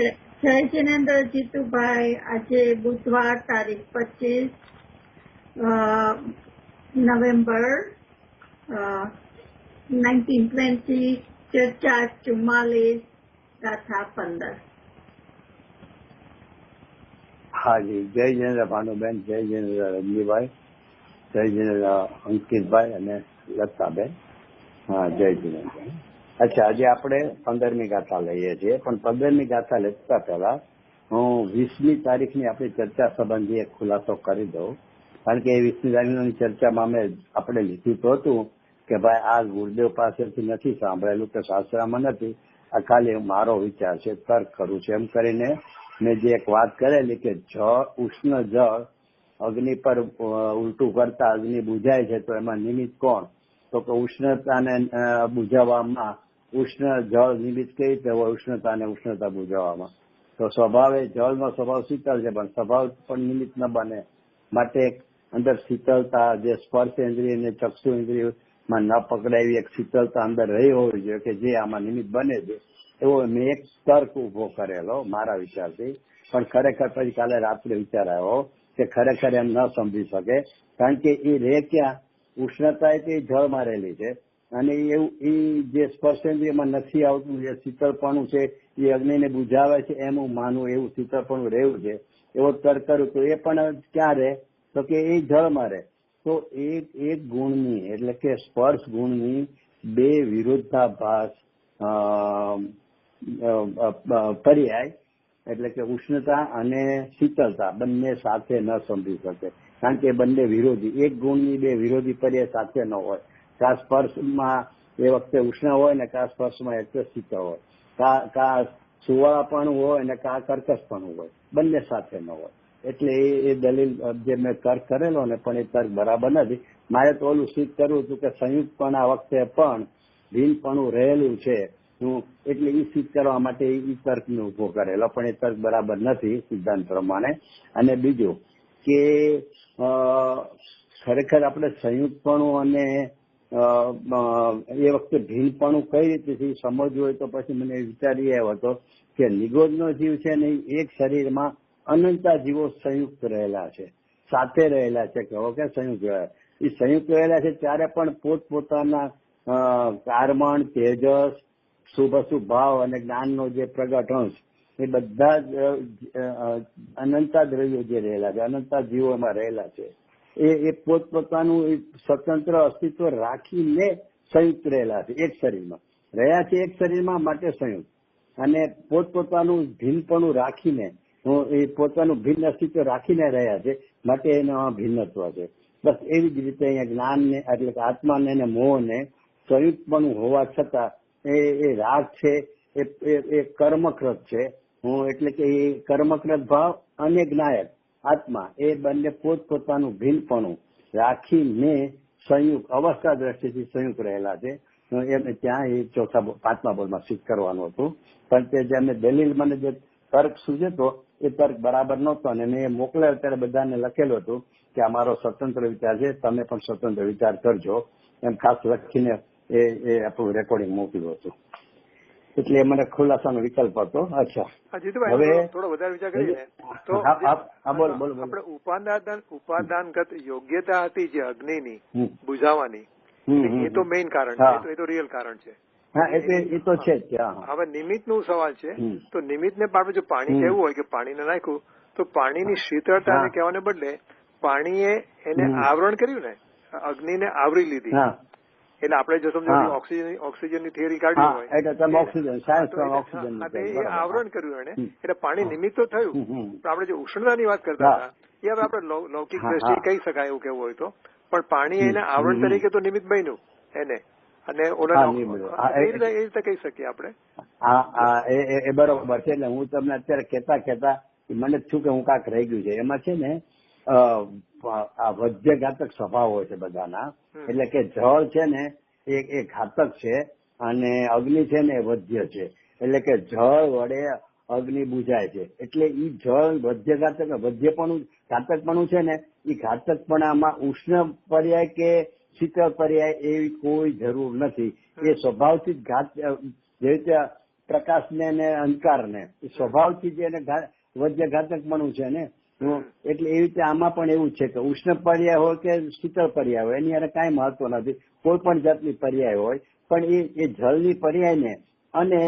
જય જિનેન્દ્ર જીતુભાઈ, આજે બુધવાર તારીખ 25 નવેમ્બર 1920, ચર્ચા 44, ગાથા 15. હાજી, જય જિનેન્દ્ર ભાનુબેન, જય જિનેન્દ્ર રંજીભાઈ, જય જિનેન્દ્ર અંકિતભાઈ અને લતાબેન. હા, જય જિનેન્દ્ર. અચ્છા, આજે આપણે 15મી ગાથા લઈએ છીએ, પણ 15મી ગાથા લેતા પહેલા હું 20મી તારીખની આપણી ચર્ચા સંબંધી એક ખુલાસો કરી દઉં. કારણ કે 20મી તારીખની ચર્ચામાં આપણે લીધું તો હતું કે ભાઈ આ ગુરુદેવ પાસેથી નથી સાંભળેલું કે શાસ્ત્રમાં નથી, આ ખાલી મારો વિચાર છે, તર્ક કરું છે, એમ કરીને મેં જે એક વાત કરેલી કે જળ, ઉષ્ણ જળ અગ્નિ પર ઉલટું કરતા અગ્નિ બુઝાય છે, તો એમાં નિમિત્ત કોણ? તો કે ઉષ્ણતાને બુઝાવવામાં ઉષ્ણ જળ નિમિત્ત કઈ રીતે હોય? ઉષ્ણતાને ઉષ્ણતા બુઝાવવામાં તો સ્વભાવે જળનો સ્વભાવ શીતળ છે, પણ સ્વભાવ પણ નિમિત્ત ન બને. માટે અંદર શીતળતા, જે સ્પર્શ ઇન્દ્રિય અને ચક્ષુ ઇન્દ્રિયમાં ન પકડાય એક શીતળતા અંદર રહી હોવી જોઈએ કે જે આમાં નિમિત્ત બને છે. એવો મેં એક તર્ક ઉભો કરેલો મારા વિચારથી, પણ ખરેખર પછી કાલે રાત્રે વિચાર આવ્યો કે ખરેખર એમ ન સમજી શકે, કારણ કે એ રે ક્યાં? ઉષ્ણતા એ જળમાં રહેલી છે, અને એવું એ જે સ્પર્શેન્દ્રિયમાં નથી આવતું, જે શીતળપણું છે એ અગ્નિને બુઝાવે છે, એમ હું માનું એવું શીતળપણું રહેવું છે, એવો તર્ક કરું તો એ પણ ક્યાં રહે? તો કે એ જળમાં રહે. તો એક ગુણની એટલે કે સ્પર્શ ગુણની બે વિરોધાભાસ પર્યાય એટલે કે ઉષ્ણતા અને શીતળતા બંને સાથે ન સમજી શકે, કારણ કે બંને વિરોધી, એક ગુણની બે વિરોધી પર્યાય સાથે ન હોય. કા સ્પર્શમાં એ વખતે ઉષ્ણ હોય ને કા સ્પર્શમાં એટલે શીતળ હોય, કા સુવાળાપણું હોય ને કા કર્કશપણું હોય, બંને સાથે ન હોય. એટલે એ દલીલ જે મેં તર્ક કરેલો ને, પણ એ તર્ક બરાબર નથી. મારે તો ઓલું સિદ્ધ કરવું હતું કે સંયુક્તપણા વખતે પણ ભિન્નપણું રહેલું છે, એટલે એ સિદ્ધ કરવા માટે એ તર્કને ઉભો કરેલો, પણ એ તર્ક બરાબર નથી સિદ્ધાંત પ્રમાણે. અને બીજું કે ખરેખર આપણે સંયુક્તપણું અને એ વખતે ભિન્નપણું કઈ રીતે સમજવું હોય તો પછી મને વિચારી આવ્યો હતો કે નિગોજનો જીવ છે ને એક શરીરમાં અનંતા જીવો સંયુક્ત રહેલા છે, સાથે રહેલા છે, કહો કે સંયુક્ત રહેલા. એ સંયુક્ત રહેલા છે ત્યારે પણ પોતપોતાના કાર્મણ, તેજસ, શુભ અશુભ ભાવ અને જ્ઞાનનો જે પ્રગટ અંશ, એ બધા જ અનંતા દ્રવ્યો જે રહેલા છે, અનંતા જીવો એમાં રહેલા છે, એ પોતપોતાનું સ્વતંત્ર અસ્તિત્વ રાખીને સંયુક્ત રહેલા છે, એક શરીરમાં રહ્યા છે, એક શરીરમાં માટે સંયુક્ત, અને પોતપોતાનું ભિન્નપણું રાખીને એ પોતાનું ભિન્ન અસ્તિત્વ રાખીને રહ્યા છે, માટે એનો ભિન્નત્વ છે. બસ એવી જ રીતે અહીંયા જ્ઞાનને એટલે કે આત્માને અને મોહને સંયુક્તપણું હોવા છતાં એ રાગ છે એ કર્મકૃત છે, એટલે કે એ કર્મકૃત ભાવ અને જ્ઞાયક આત્મા એ બંને પોતપોતાનું ભિન્નપણું રાખીને સંયુક્ત અવસ્થા દ્રષ્ટિથી સંયુક્ત રહેલા છે. એમને ત્યાં એ પાંચમા બોર્ડમાં સિદ્ધ કરવાનું હતું, પણ તે જે અમે દલીલ મને જે તર્ક સૂજતો એ તર્ક બરાબર નહોતો, અને મેં મોકલ્યો ત્યારે બધાને લખેલું હતું કે અમારો સ્વતંત્ર વિચાર છે, તમે પણ સ્વતંત્ર વિચાર કરજો, એમ ખાસ લખીને એ આપણું રેકોર્ડિંગ મોકલ્યું હતું. એટલે મને ખુલાસાનો વિકલ્પ હતો. અચ્છા, હવે થોડો વધારે વિચાર કરીને તો આપણે ઉપાદાનગત યોગ્યતા હતી જે અગ્નિની બુઝાવવાની, એ તો મેઇન કારણ છે, એ તો રિયલ કારણ છે. હા, એ તો છે જ. હવે નિમિત્ત નું સવાલ છે, તો નિમિત્ત ને આપણે જો પાણી કહેવું હોય કે પાણીને નાખ્યું, તો પાણીની શીતળતાને કહેવાને બદલે પાણીએ એને આવરણ કર્યું ને, અગ્નિને આવરી લીધી. એટલે આપણે જો સમજો ઓક્સિજનની થિયરી કાઢવી હોય એ આવરણ કર્યું એને, એટલે પાણી નિમિત્ત તો થયું. પણ આપણે જે ઉષ્ણતાની વાત કરતા હતા એ હવે આપણે લૌકિક દ્રષ્ટિએ કહી શકાય એવું કેવું હોય તો, પણ પાણી એને આવરણ તરીકે તો નિમિત્ત બન્યું એને, અને એ રીતે કહી શકીએ આપણે. હા, એ બરોબર છે. એટલે હું તમને અત્યારે કેતા મને જ છું કે હું કાંક રહી ગયું છે. એમાં છે ને આ વધ્યઘાતક સ્વભાવ હોય છે બધાના, એટલે કે જળ છે ને એ ઘાતક છે અને અગ્નિ છે ને એ વધ્ય છે, એટલે કે જળ વડે અગ્નિ બુઝાય છે, એટલે ઈ જળ વધ્યપણું ઘાતકપણું છે ને, એ ઘાતકપણામાં ઉષ્ણ પર્યાય કે શીતળ પર્યાય એવી કોઈ જરૂર નથી. એ સ્વભાવથી જ જે રીતે પ્રકાશને અને અંધકારને સ્વભાવથી જે વજ્ય ઘાતકપણું છે ને, એટલે એવી રીતે આમાં પણ એવું છે કે ઉષ્ણ પર્યાય હોય કે શીતળ પર્યાય હોય એની અરે કાંઈ મહત્વ નથી. કોઈ પણ જાતની પર્યાય હોય પણ એ જળની પર્યાયને અને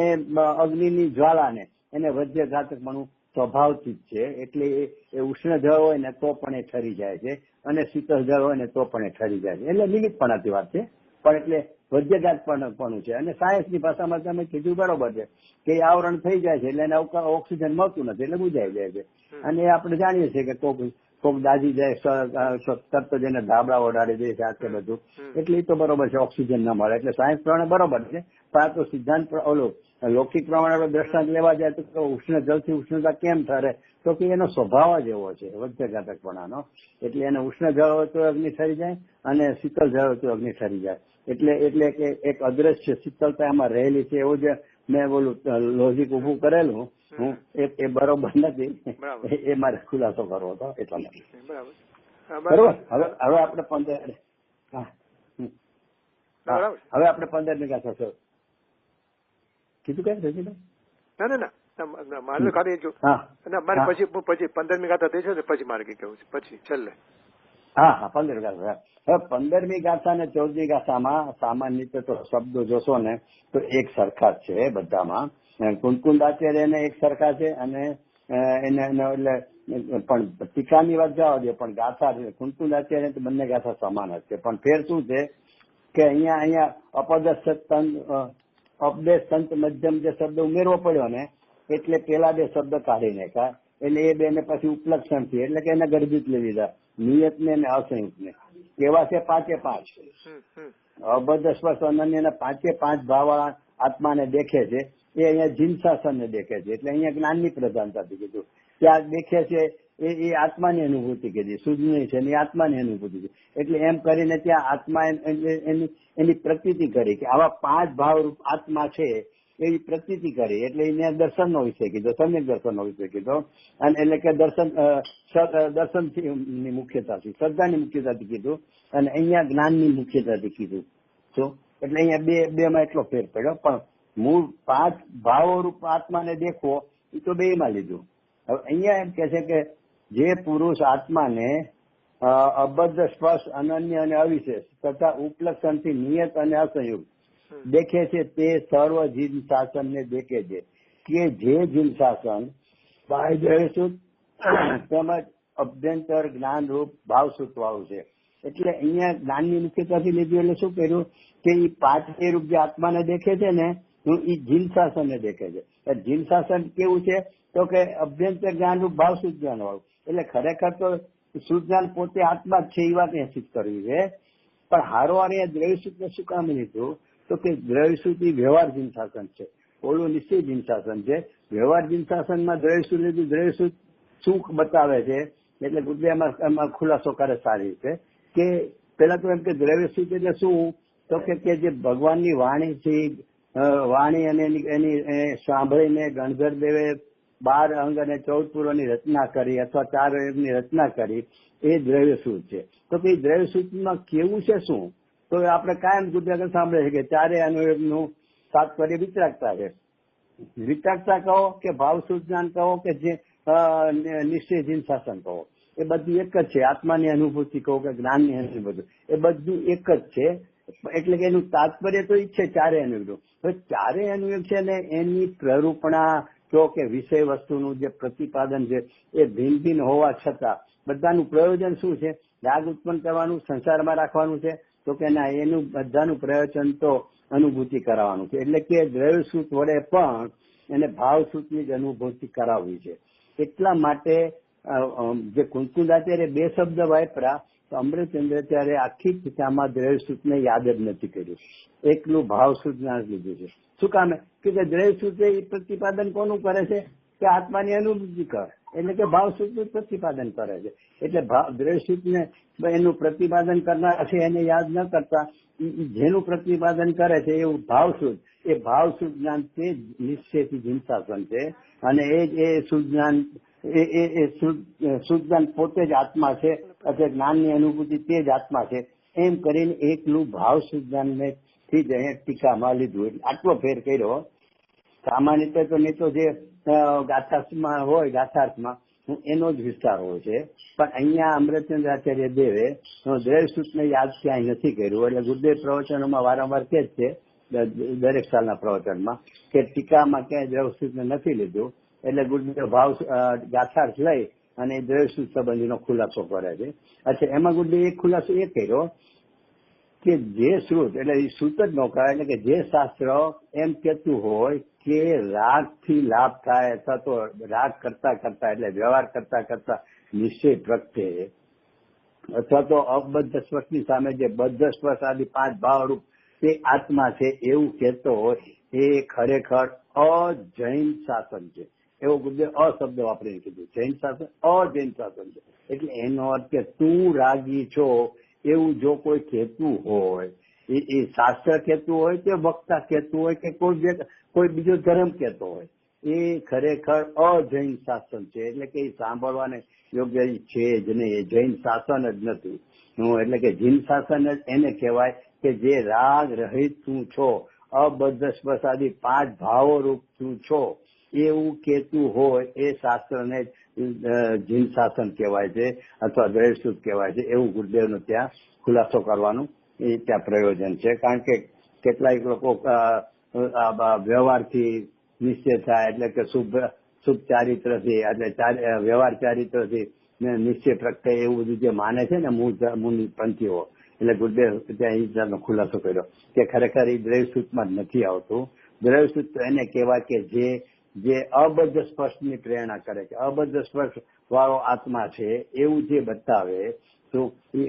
અગ્નિની જ્વાળાને એને વજ્ય ઘાતકપણું સ્વભાવથી જ છે. એટલે એ ઉષ્ણ જળ હોય ને તો પણ એ ઠરી જાય છે અને શીતળ જળ હોય ને તો પણ એ ઠરી જાય છે. એટલે નિમિત્તપણાથી વાત છે, પણ એટલે વજ્યઘાતપણું છે. અને સાયન્સની ભાષામાં તમે કીધું બરોબર છે કે આવરણ થઈ જાય છે એટલે એને ઓક્સિજન મળતું નથી એટલે બુજાઈ જાય છે. અને આપણે જાણીએ છીએ કે કોક દાજી જાય તરત જ એને ધાબળા ઓડાડી દે છે આ તે બધું, એટલે એ તો બરોબર છે ઓક્સિજન ન મળે. એટલે સાયન્સ પ્રમાણે બરોબર છે, પણ આ તો સિદ્ધાંત લૌકિક પ્રમાણે આપણે દ્રષ્ટાંત લેવા જાય તો ઉષ્ણ જળથી ઉષ્ણતા કેમ ઠરે, તો કે એનો સ્વભાવ જ એવો છે વજ્યઘાતકપણાનો. એટલે એને ઉષ્ણ જળ હોય તો અગ્નિ ઠરી જાય અને શીતળ જળ હોય તો અગ્નિ ઠરી જાય. એટલે કે એક અદ્રશ્ય શીતળતા એમાં રહેલી છે. એવું જે મેં બોલું લોજિક ઉભું કરેલું એ બરોબર નથી, એ મારે ખુલાસો કરવો હતો એટલા માટે. બરોબર. હવે આપણે 15 હવે આપણે 15 મિનિટ થશે કીધું કઈ થશે? ના મારે ખાલી મારે પછી 15 મિનિટ થઈ છે પછી મારે કઈ કેવું છે પછી છેલ્લે. હા 15 ગાથા. હવે 15મી ગાથા અને 14મી ગાથામાં સામાન્ય રીતે તો શબ્દો જોશો ને તો એક સરખા જ છે બધામાં. કુંકુંદાચાર્યને એક સરખા છે અને એને એટલે પણ ટીકાની વાત જવા દે, પણ ગાથા કુંકુંદાચાર્ય બંને ગાથા સમાન જ છે. પણ ફેર શું છે કે અહીંયા અપદેશ સંત મધ્યમ જે શબ્દ ઉમેરવો પડ્યો ને એટલે પેલા બે શબ્દ કાઢી નાખ્યા. એટલે એ બે ને પછી ઉપલક્ષણ થી એટલે કે એને ગર્ભિત લઈ લીધા, નિયત ને અને અસંયુક્ત ને. કેવા છે 5 અબદ્ધ સ્પર્શ અનન્ય 5 ભાવવાળા આત્માને દેખે છે. એ અહીંયા જીનશાસન ને દેખે છે. એટલે અહીંયા જ્ઞાનની પ્રધાનતાથી કીધું. ત્યાં દેખે છે એ આત્માની અનુભૂતિ કીધી, શુદ્ધની છે એ આત્માની અનુભૂતિ છે. એટલે એમ કરીને ત્યાં આત્મા એની પ્રતીતિ કરી કે આવા 5 ભાવરૂપ આત્મા છે એવી પ્રતીતિ કરી. એટલે એને દર્શનનો વિષય કીધો, સમ્યક દર્શનનો વિષય કીધો. અને એટલે કે દર્શનની મુખ્યતાથી, શ્રદ્ધાની મુખ્યતાથી કીધું અને અહીંયા જ્ઞાનની મુખ્યતાથી કીધું. એટલે અહીંયા બેમાં એટલો ફેર પડ્યો. પણ મૂળ 5 ભાવોરૂપ આત્માને દેખવો એ તો બેમાં લીધું. હવે અહીંયા એમ કે છે કે જે પુરુષ આત્માને અબદ્ધ સ્પર્શ અનન્ય અને અવિશેષ તથા ઉપલક્ષણથી નિયત અને અસંયુક્ત દેખે છે તે સર્વ જીન શાસન ને દેખે છે કે જે જીન શાસન બાહ્યસુત તેમજ અભ્યંતર જ્ઞાન રૂપ ભાવસુત વાળું છે. એટલે અહીંયા જ્ઞાનની મુખ્યતાથી લીધું. એટલે શું કર્યું કે એ 5 રૂપ જે આત્માને દેખે છે ને એ જીન શાસન ને દેખે છે. જીન શાસન કેવું છે તો કે અભ્યંતર જ્ઞાન રૂપ ભાવસુત જ્ઞાન વાળું. એટલે ખરેખર તો શુદ્ધ જ્ઞાન પોતે આત્મા જ છે એ વાત સિદ્ધ કરવી છે. પણ હારો દ્રવ્યસુત ને શું કામ લીધું તો કે દ્રવ્યસુત એ વ્યવહાર જીન શાસન છે, ઓલું નિશ્ચય જીન શાસન છે. વ્યવહાર જીન શાસનમાં દ્રવ્યસુત લીધું. દ્રવ્યસુત શું બતાવે છે એટલે ગુરુદેવમાં ખુલાસો કરે સારી રીતે કે પેલા તો એમ કે દ્રવ્યસુત એટલે શું તો કે જે ભગવાનની વાણી છે, વાણી અને એની સાંભળીને ગણધર દેવે 12 અંગ અને 14 પૂર્વની રચના કરી અથવા 4 અંગની રચના કરી એ દ્રવ્યસુત છે. તો કે દ્રવ્યસુતમાં કેવું છે શું તો આપણે કાયમ ગુજરાત સાંભળે છે કે 4 અનુયોગનું તાત્પર્ય વિતરાગતા છે. વિતરાગતા કહો કે ભાવસુત જ્ઞાન કહો કે જે નિશ્ચય જીન શાસન કહો, એ બધું એક જ છે. આત્માની અનુભૂતિ કહો કે જ્ઞાનની અનુભૂતિ, એ બધું એક જ છે. એટલે કે એનું તાત્પર્ય તો એ જ છે 4 અનુયોગ. હવે 4 અનુયોગ છે ને એની પ્રરૂપણા તો કે વિષય વસ્તુનું જે પ્રતિપાદન છે એ ભિન્ન ભિન્ન હોવા છતાં બધાનું પ્રયોજન શું છે? રાગ ઉત્પન્ન કરવાનું, સંસારમાં રાખવાનું છે. તો કે ના, એનું બધાનું પ્રયોજન તો અનુભૂતિ કરાવવાનું છે. એટલે કે દ્રવ્યસૂત વડે પણ એને ભાવસૂતની જ અનુભૂતિ કરાવવી છે. એટલા માટે જે કુંકુદાચાર્ય 2 શબ્દ વાપર્યા તો અમૃતચંદ્રાચાર્ય આખી ટીકામાં દ્રવ્યસૂતને યાદ જ નથી કર્યું, એકલું ભાવસૂત જ્ઞાન લીધું છે. શું કામે કે દ્રવ્યસૂત એ પ્રતિપાદન કોનું કરે છે કે આત્માની અનુભૂતિ કરે, એટલે કે ભાવસૂતનું પ્રતિપાદન કરે છે. એટલે દ્રવ્યસૂતને એનું પ્રતિપાદન કરનાર છે એને યાદ ન કરતા જેનું પ્રતિપાદન કરે છે એવું ભાવસૂત, એ ભાવસૂત જ્ઞાન તે નિશ્ચયથી જીનશાસન છે. અને એ શુદ્ધ જ્ઞાન શુદ્ધ જ્ઞાન પોતે જ આત્મા છે અથવા જ્ઞાનની અનુભૂતિ તે જ આત્મા છે. એમ કરીને એકલું ભાવ શુદ્ધ જ્ઞાનને થી જ અહીંયા ટીકામાં લીધું. એટલે આટલો ફેર કર્યો. સામાન્ય રીતે તો નહીં તો જે ગાથાર્થમાં હોય ગાથાર્થમાં એનો જ વિસ્તાર હોય છે, પણ અહીંયા અમૃતચંદ્ર આચાર્ય દેવે દ્રવ્યસૂત્રને યાદ ક્યાંય નથી કર્યું. એટલે ગુરુદેવ પ્રવચનોમાં વારંવાર કે જ છે દરેક સાલના પ્રવચનમાં કે ટીકામાં ક્યાંય દ્રવ્યસૂત્રને નથી લીધું. એટલે ગુરુદેવ ભાવ ગાથાર્થ લઈ અને દ્રવ્યસૂત્ર સંબંધીનો ખુલાસો કરે છે. અચ્છા, એમાં ગુરુદેવ એક ખુલાસો એ કર્યો કે જે શ્રુત એટલે એ શ્રુત જ ન કહેવાય, એટલે કે જે શાસ્ત્ર એમ કહેતું હોય કે રાગથી લાભ થાય અથવા તો રાગ કરતા કરતા એટલે વ્યવહાર કરતા કરતા નિશ્ચય પ્રગટે અથવા તો અબદ્ધ સ્પર્શની સામે જે બદ્ધ સ્પર્શ આદિ 5 ભાવરૂપ તે આત્મા છે એવું કહેતો હોય એ ખરેખર અજૈન શાસન છે. એવો ગુરુદેવ અશબ્દ વાપરીને કીધું. જૈન શાસન અજૈન શાસન છે. એટલે એનો અર્થ કે તું રાગી છો એવું જો કોઈ કહેતું હોય, એ શાસ્ત્ર કહેતું હોય કે વક્તા કહેતું હોય કે કોઈ બીજો ધર્મ કહેતો હોય, એ ખરેખર અજૈન શાસન છે. એટલે કે એ સાંભળવાને યોગ્ય છે જ નહીં, એ જૈન શાસન જ નથી. એટલે કે જૈન શાસન જ એને કહેવાય કે જે રાગ રહિત તું છો, અબદ્ધ સ્પર્શ આદિ 5 ભાવો રૂપ તું છો એવું કહેતું હોય એ શાસ્ત્રને જૈન શાસન કહેવાય છે અથવા દ્રવ્યસૂત્ર કહેવાય છે. એવું ગુરુદેવનો ત્યાં ખુલાસો કરવાનું એ ત્યાં પ્રયોજન છે. કારણ કે કેટલાક લોકો વ્યવહારથી નિશ્ચય થાય એટલે કે શુભ ચારિત્રથી એટલે વ્યવહાર ચારિત્રથી નિશ્ચય પ્રગટે એવું બધું જે માને છે ને મુનિ પંથીઓ, એટલે ગુરુદેવ ત્યાં એ જાતનો ખુલાસો કર્યો કે ખરેખર એ દ્રવ્યસૂત્રમાં જ નથી આવતું. દ્રવ્યસૂત્ર એને કહેવાય કે જે અબદ્ધ સ્પર્શની પ્રેરણા કરે છે, અબદ્ધ સ્પર્શ વાળો આત્મા છે એવું જે બતાવે તો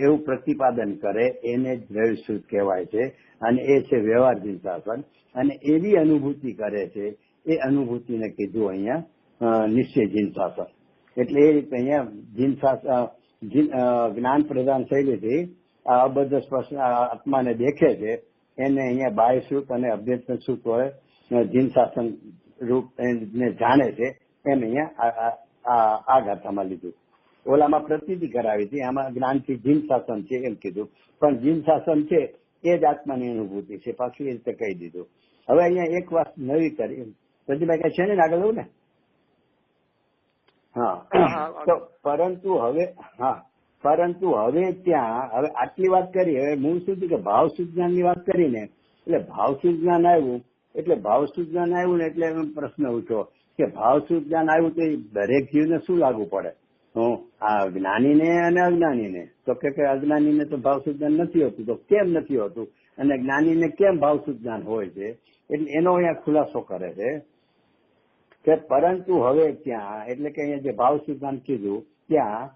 એવું પ્રતિપાદન કરે એને દ્રવ્યસૂત્ર કહેવાય છે. અને એ છે વ્યવહાર જૈન શાસન. અને એવી અનુભૂતિ કરે છે એ અનુભૂતિને કીધું અહીંયા નિશ્ચય જૈન શાસન. એટલે એ રીતે અહીંયા જૈન શાસન જ્ઞાન પ્રદાન શૈલીથી આ અબદ્ધ સ્પર્શ આત્માને દેખે છે એને અહીંયા બાહ્ય શ્રુત અને અભ્યંતર શ્રુત હોય જૈન શાસન રૂપ ને જાણે છે એમ અહીંયા આ ગાથામાં લીધું. ઓલામાં પ્રતીતિ કરાવી હતી, આમાં જ્ઞાનથી જૈન શાસન છે એમ કીધું. પણ જૈન શાસન છે એ જ આત્માની અનુભૂતિ છે, પાછું એ રીતે કહી દીધું. હવે અહીંયા એક વાત નવી કરી પ્રતિભાઈ કઈ છે ને આગળ લઉં ને? હા, તો પરંતુ હવે ત્યાં હવે આટલી વાત કરી. હવે મૂળ શું કે ભાવ સુજ્ઞાનની વાત કરીને એટલે ભાવ સુજ્ઞાન આવ્યું એટલે પ્રશ્ન ઉઠ્યો કે ભાવ સુજ્ઞાન આવ્યું તો દરેક જીવને શું લાગુ પડે? આ જ્ઞાનીને અને અજ્ઞાનીને. તો કે અજ્ઞાનીને તો ભાવ સુજ્ઞાન નથી હોતું. તો કેમ નથી હોતું અને જ્ઞાનીને કેમ ભાવ સુજ્ઞાન હોય છે? એટલે એનો અહીંયા ખુલાસો કરે છે કે પરંતુ હવે ત્યાં એટલે કે અહીંયા જે ભાવ સુજ્ઞાન કીધું ત્યાં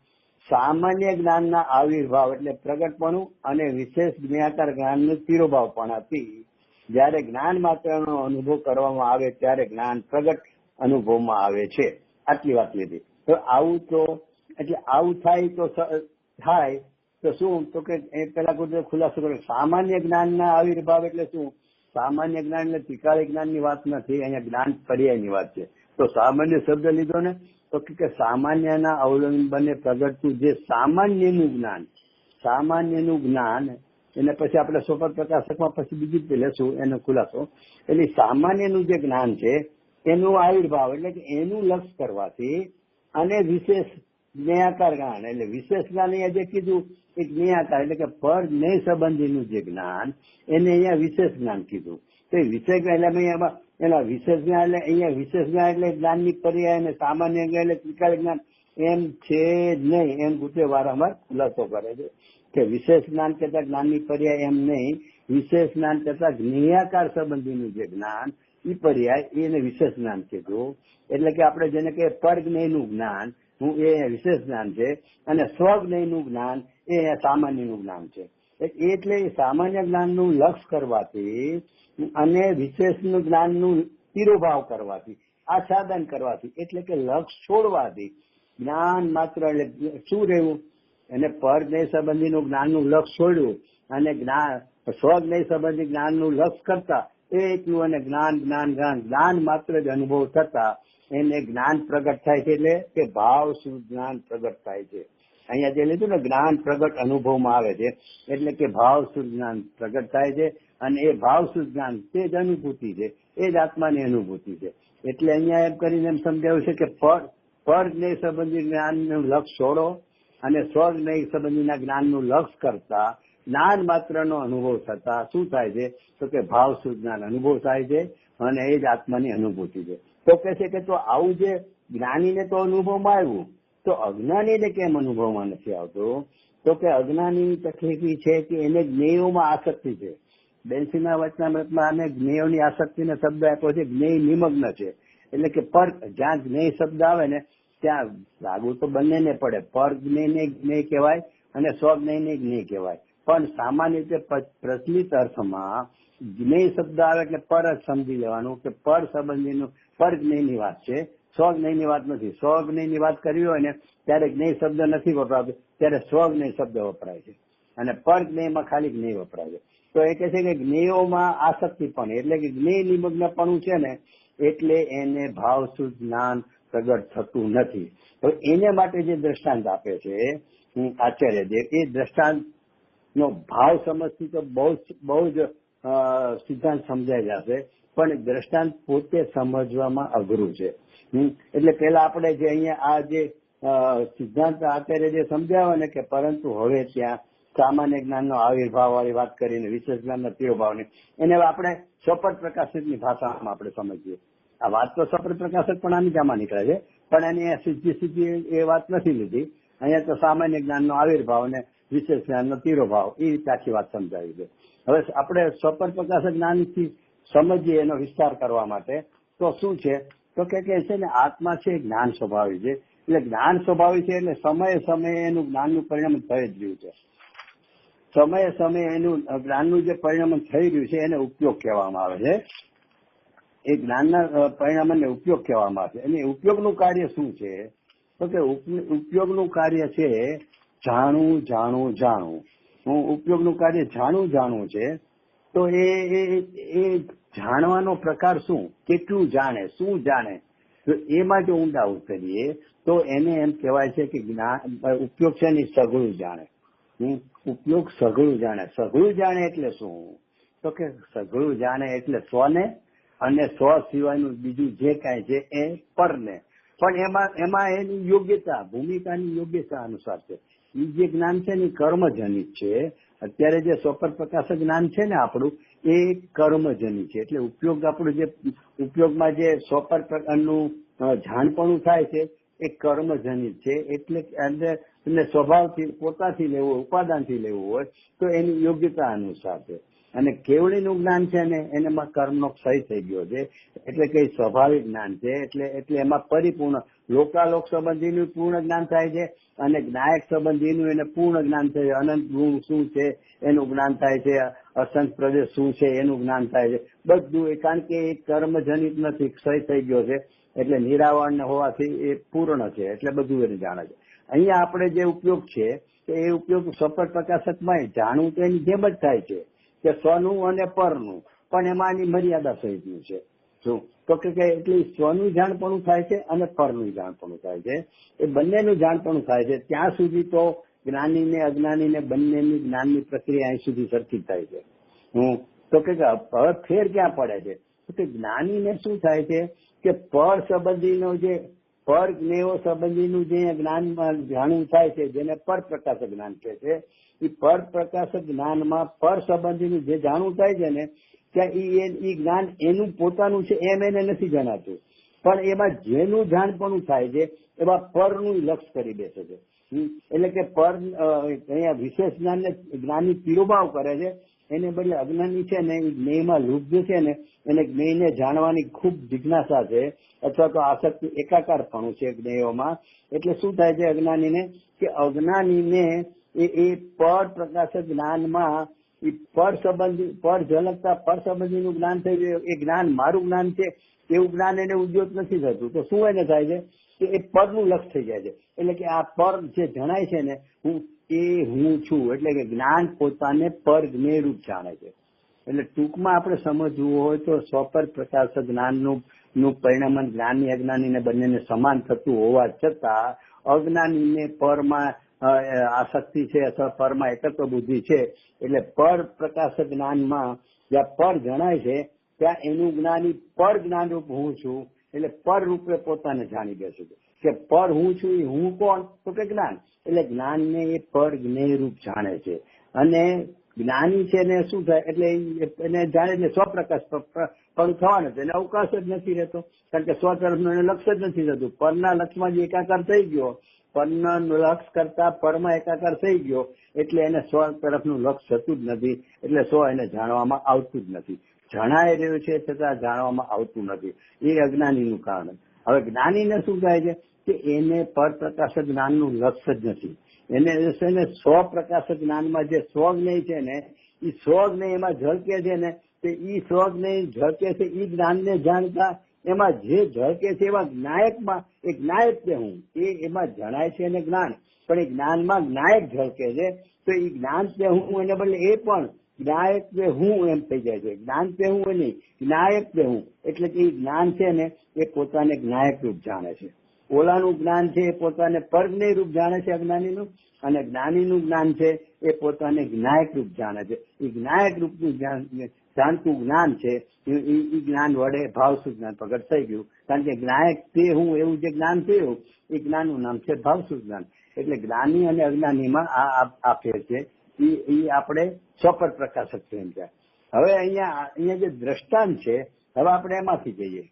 સામાન્ય જ્ઞાનના આવિર્ભાવ એટલે પ્રગટપણું અને વિશેષ જ્ઞાતાર જ્ઞાનનું તિરોભાવપણાથી જયારે જ્ઞાન માત્રનો અનુભવ કરવામાં આવે ત્યારે જ્ઞાન પ્રગટ અનુભવમાં આવે છે. આટલી વાત લીધી. તો આવું થાય તો શું? તો કે એ પેલા ગુરુદેવ ખુલાસો કર્યો સામાન્ય જ્ઞાનના આવિર્ભાવ એટલે શું? સામાન્ય જ્ઞાન એટલે ત્રિકાળી જ્ઞાનની વાત નથી, અહીંયા જ્ઞાન પર્યાયની વાત છે. તો સામાન્ય શબ્દ લીધો ને તો કે સામાન્યના અવલંબને પ્રગટતું જે સામાન્યનું જ્ઞાન એને પછી આપણે સોપર પ્રકાશકમાં પછી બીજી લેશું એનો ખુલાસો. એટલે સામાન્યનું જે જ્ઞાન છે એનું આવિર્ભાવ એટલે કે એનું લક્ષ કરવાથી અને વિશેષ જ્ઞેયાકાર જ્ઞાન એટલે વિશેષ જ્ઞાન અહીંયા જે કીધું એ જ્ઞેયાકાર એટલે કે પર જ્ઞેય સંબંધીનું જે જ્ઞાન એને અહીંયા વિશેષ જ્ઞાન કીધું. તો વિશેષ જ્ઞાન એટલે એના વિશેષ જ્ઞાન એટલે અહીંયા વિશેષ જ્ઞાન એટલે જ્ઞાનની પર્યાય અને સામાન્ય જ્ઞાન એટલે ત્રિકાળી જ્ઞાન એમ છે જ નહીં. એમ ગુરુદેવ વારંવાર ખુલાસો કરે છે કે વિશેષ જ્ઞાન કરતા જ્ઞાનની પર્યાય એમ નહીં, વિશેષ જ્ઞાન કરતા જ્ઞેયાકાર સંબંધીનું જે જ્ઞાન એ પર્યાય એને વિશેષ જ્ઞાન કીધું. એટલે કે આપણે જેને કહીએ પરજ્ઞેયનું જ્ઞાન એ વિશેષ જ્ઞાન છે અને સ્વજ્ઞેયનું જ્ઞાન એ સામાન્યનું જ્ઞાન છે. એટલે સામાન્ય જ્ઞાનનું લક્ષ કરવાથી અને વિશેષનું જ્ઞાનનું તિરોભાવ કરવાથી આચ્છાદન કરવાથી એટલે કે લક્ષ છોડવાથી જ્ઞાન માત્ર એટલે શું રહેવું? એને પરજ્ઞેય સંબંધીનું જ્ઞાનનું લક્ષ છોડ્યું અને સ્વજ્ઞેય સંબંધી જ્ઞાનનું લક્ષ કરતા એકલું અને જ્ઞાન માત્ર જ અનુભવ થતા એને જ્ઞાન પ્રગટ થાય છે. એટલે કે ભાવ શુદ્ધ જ્ઞાન પ્રગટ થાય છે. અહીંયા જે લીધું ને જ્ઞાન પ્રગટ અનુભવમાં આવે છે એટલે કે ભાવ શુદ્ધ જ્ઞાન પ્રગટ થાય છે અને એ ભાવ શુદ્ધ જ્ઞાન તે જ અનુભૂતિ છે. એ જ આત્માની અનુભૂતિ છે. એટલે અહીંયા એમ કરીને એમ સમજાવ્યું છે કે પર જ્ઞેય સંબંધી જ્ઞાનનું લક્ષ છોડો અને સ્વજ્ઞેય સંબંધીના જ્ઞાનનું લક્ષ કરતા જ્ઞાન માત્રનો અનુભવ થતા શું થાય છે તો કે ભાવ શુદ્ધ જ્ઞાન અનુભવ થાય છે અને એ જ આત્માની અનુભૂતિ છે. તો કહે છે કે તો આવું જે જ્ઞાનીને તો અનુભવમાં આવ્યું તો અજ્ઞાનીને કેમ અનુભવમાં નથી આવતું? તો કે અજ્ઞાનીની તકલીફ છે કે એને જ્ઞેયોમાં આસક્તિ છે. બેન્સીના વચનામૃતમાં આને જ્ઞેયોની આસક્તિનો શબ્દ આપ્યો છે, જ્ઞેય નિમગ્ન છે. એટલે કે પર જ્યાં જ્ઞેય શબ્દ આવે ને ત્યાં લાગુ તો બંનેને પડે. પર જ્ઞેયને જ્ઞેય કહેવાય અને સ્વજ્ઞેયને જ્ઞેય કહેવાય. પણ સામાન્ય રીતે પ્રચલિત અર્થમાં જ્ઞેય શબ્દ આવે એટલે પર જ સમજી લેવાનું કે પર સંબંધીનું પર જ્ઞેયની વાત છે, સ્વજ્ઞેયની વાત નથી. સ્વજ્ઞેયની વાત કરવી હોય ને ત્યારે જ્ઞેય શબ્દ નથી વપરાતો, ત્યારે સ્વજ્ઞેય શબ્દ વપરાય છે અને પર જ્ઞેયમાં ખાલી જ્ઞેય વપરાય છે. તો એ કહે છે કે જ્ઞેયોમાં આસક્તિ પણ એટલે કે જ્ઞેય નિમગ્નપણું છે ને એટલે એને ભાવશુદ્ધ જ્ઞાન પ્રગટ થતું નથી. તો એને માટે જે દ્રષ્ટાંત આપે છે આચાર્યદેવ, એ દ્રષ્ટાંત નો ભાવ સમજથી તો બહુ જ સિદ્ધાંત સમજાઈ જશે, પણ દ્રષ્ટાંત પોતે સમજવામાં અઘરું છે. એટલે પેલા આપણે જે અહીંયા આ જે સિદ્ધાંત આચાર્ય જે સમજાવે ને કે પરંતુ હવે ત્યાં સામાન્ય જ્ઞાનનો આવિર્ભાવ વાળી વાત કરીને વિશેષ જ્ઞાનના તિરોભાવની એને આપણે સ્વપટ પ્રકાશિતની ભાષામાં આપણે સમજીએ. આ વાત તો સ્વપટ પ્રકાશક પણ આની જામાં નીકળે છે, પણ એની સીધી એ વાત નથી લીધી. અહીંયા તો સામાન્ય જ્ઞાનનો આવિર્ભાવ અને વિશેષ જ્ઞાનનો તિરોભાવ એ રીતે આખી વાત સમજાવી છે. હવે આપણે સ્વપટ પ્રકાશક જ્ઞાનથી સમજીએ એનો વિસ્તાર કરવા માટે તો શું છે તો કે છે ને આત્મા છે જ્ઞાન સ્વભાવી છે. એટલે જ્ઞાન સ્વભાવી છે એટલે સમયે સમયે એનું જ્ઞાનનું પરિણામ થઈ જ રહ્યું છે. સમયે સમયે એનું જ્ઞાનનું જે પરિણામ થઈ રહ્યું છે એને ઉપયોગ કહેવામાં આવે છે. એ જ્ઞાનના પરિણામને ઉપયોગ કહેવામાં આવે છે. અને ઉપયોગનું કાર્ય શું છે તો કે ઉપયોગનું કાર્ય છે જાણવું જાણવું જાણવું. ઉપયોગનું કાર્ય જાણવું છે. તો એ જાણવાનો પ્રકાર શું, કેટલું જાણે, શું જાણે, તો એમાં જો ઊંડા ઉતરીએ તો એને એમ કહેવાય છે કે જ્ઞાન ઉપયોગ છે ને સઘળું જાણે. ઉપયોગ સઘળું જાણે. સઘળું જાણે એટલે શું તો કે સઘળું જાણે એટલે સ્વને અને સ્વ સિવાયનું બીજું જે કાંઈ છે એ પરને. પણ એમાં એની યોગ્યતા, ભૂમિકાની યોગ્યતા અનુસાર છે. એ જે જ્ઞાન છે ને કર્મજનિત છે. અત્યારે જે સ્વપટ પ્રકાશક જ્ઞાન છે ને આપણું એ કર્મજનિત છે. એટલે ઉપયોગ આપણું જે ઉપયોગમાં જે સ્વપટ પ્રકારનું જાણપણું થાય છે એ કર્મજનિત છે. એટલે સ્વભાવથી પોતાથી લેવું હોય, ઉપાદાનથી લેવું હોય તો એની યોગ્યતા અનુસાર છે. અને કેવળીનું જ્ઞાન છે ને એનામાં કર્મનો ક્ષય થઈ ગયો છે. એટલે કે સ્વાભાવિક જ્ઞાન છે. એટલે એમાં પરિપૂર્ણ લોકાલોક સંબંધીનું પૂર્ણ જ્ઞાન થાય છે અને જ્ઞાયક સંબંધીનું એને પૂર્ણ જ્ઞાન થાય છે. અનંત ગુણ શું છે એનું જ્ઞાન થાય છે, અસંખ્ય પ્રદેશ શું છે એનું જ્ઞાન થાય છે. બધું કારણ કે એ કર્મજનિત નથી, ક્ષય થઈ ગયો છે. એટલે નિરાવરણ હોવાથી એ પૂર્ણ છે. એટલે બધું એને જાણે છે. અહીંયા આપણે જે ઉપયોગ છે એ ઉપયોગ સ્વપટ પ્રકાશકમાં જાણવું તો એની જેમ જ થાય છે કે સ્વનું અને પરનું, પણ એમાં એની મર્યાદા સહિતનું છે. શું તો કે એટલે સ્વનું જાણપણું થાય છે અને પરનું જાણપણું થાય છે. એ બંનેનું જાણપણું થાય છે. ત્યાં સુધી તો જ્ઞાનીને અજ્ઞાનીને બંનેની જ્ઞાનની પ્રક્રિયા અહીં સુધી સરખી થાય છે. તો કે હવે ફેર ક્યાં પડે છે તો કે જ્ઞાનીને શું થાય છે કે પર સંબંધીનો જે પર જ્ઞેયો સંબંધીનું જે જ્ઞાનમાં જાણવું થાય છે જેને પર પ્રકાશક જ્ઞાન કહે છે. એ પર પ્રકાશક જ્ઞાનમાં પર સંબંધીનું જે જાણવું થાય છે ને ત્યાં એ જ્ઞાન એનું પોતાનું છે એમ એને નથી જણાતું, પણ એમાં જેનું જાણપણું થાય છે એમાં પરનું લક્ષ કરી બેસે છે. એટલે કે પર અહીંયા વિશેષ જ્ઞાનને જ્ઞાની તિરોભાવ કરે છે. એને બદલે અજ્ઞાની છે ને એ જ્ઞેયમાં લુપ્ત છે ને એને જ્ઞેયને જાણવાની ખૂબ જિજ્ઞાસા છે અથવા તો આસક્તિ એકાકારપણું છે જ્ઞેયોમાં. એટલે શું થાય છે અજ્ઞાનીને કે અજ્ઞાનીને એ પર પ્રકાશક જ્ઞાનમાં એ પર ઝલકતા પર સંબંધીનું જ્ઞાન થઈ ગયું. એ જ્ઞાન મારું જ્ઞાન છે એવું જ્ઞાન એને ઉદ્યોગ નથી થતું. તો શું એને થાય છે કે એ પરનું લક્ષ થઈ જાય છે. એટલે કે આ પર જે જણાય છે ને હું છું, એટલે કે જ્ઞાન પોતાને પર જ્ઞેયરૂપ જાણે છે. એટલે ટૂંકમાં આપણે સમજવું હોય તો સ્વપર પ્રકાશક જ્ઞાનનું પરિણામ જ્ઞાની અજ્ઞાનીને બંનેને સમાન થતું હોવા છતાં અજ્ઞાનીને પરમાં આસક્તિ છે અથવા પરમાં એકત્વ બુદ્ધિ છે. એટલે પર પ્રકાશક જ્ઞાનમાં જ્યાં પર જણાય છે ત્યાં એનું જ્ઞાન ઈ પર જ્ઞાન રૂપ હું છું, એટલે પર રૂપે પોતાને જાણી બેસે છે કે પર હું છું એ હું કોણ, તો કે જ્ઞાન. એટલે જ્ઞાનને એ પર જ્ઞેય રૂપ જાણે છે. અને જ્ઞાની છે ને શું થાય, એટલે એને જાણે એટલે સ્વપ્રકાશ પણ થવાનો છે, એને અવકાશ જ નથી રહેતો, કારણ કે સ્વ તરફનું એને લક્ષ્ય જ નથી થતું. પરના લક્ષમાં જે એકાકાર થઈ ગયો, પરના લક્ષ કરતા પરમાં એકાકાર થઈ ગયો, એટલે એને સ્વ તરફનું લક્ષ થતું જ નથી, એટલે સ્વ એને જાણવામાં આવતું જ નથી. જણાઈ રહ્યું છે છતાં જાણવામાં આવતું નથી, એ અજ્ઞાનીનું કારણ. હવે જ્ઞાનીને શું થાય છે કે એને પર પ્રકાશ જ્ઞાનનું લક્ષ્ય જ નથી. એને સ્વપ્રકાશ જ્ઞાનમાં જે સ્વજ્ઞેય છે ને, એ સ્વજ્ઞેય એમાં ઝળકે છે ને, તે ઈ સ્વજ્ઞેય ઝળકે છે એ જ્ઞાનને જાણતા એમાં જે ઝળકે છે એવા જ્ઞાયકમાં એ જ્ઞાયક છે હું, એ એમાં જણાય છે એને જ્ઞાન, પણ એ જ્ઞાનમાં જ્ઞાયક ઝળકે છે, તો એ જ્ઞાન છે હું એને બદલે એ પણ જ્ઞાયક છે હું એમ થઈ જાય છે. જ્ઞાન છે હું નહીં, જ્ઞાયક છે હું, એટલે કે એ જ્ઞાન છે ને એ પોતાને જ્ઞાયક રૂપ જાણે છે. ઓલાનું જ્ઞાન છે એ પોતાને પરજ્ઞેય રૂપ જાણે છે અજ્ઞાનીનું, અને જ્ઞાનીનું જ્ઞાન છે એ પોતાને જ્ઞાયક રૂપ જાણે છે. એ જ્ઞાયક રૂપનું જાણતું જ્ઞાન છે એ જ્ઞાન વડે ભાવસુ જ્ઞાન પ્રગટ થઈ ગયું, કારણ કે જ્ઞાયક તે હું એવું જે જ્ઞાન થયું એ જ્ઞાનનું નામ છે ભાવસુ જ્ઞાન. એટલે જ્ઞાની અને અજ્ઞાનીમાં આ ફેર છે, એ આપણે સ્વપર પ્રકાશક છે એમ છે. હવે અહીંયા જે દ્રષ્ટાંત છે, હવે આપણે એમાંથી જઈએ.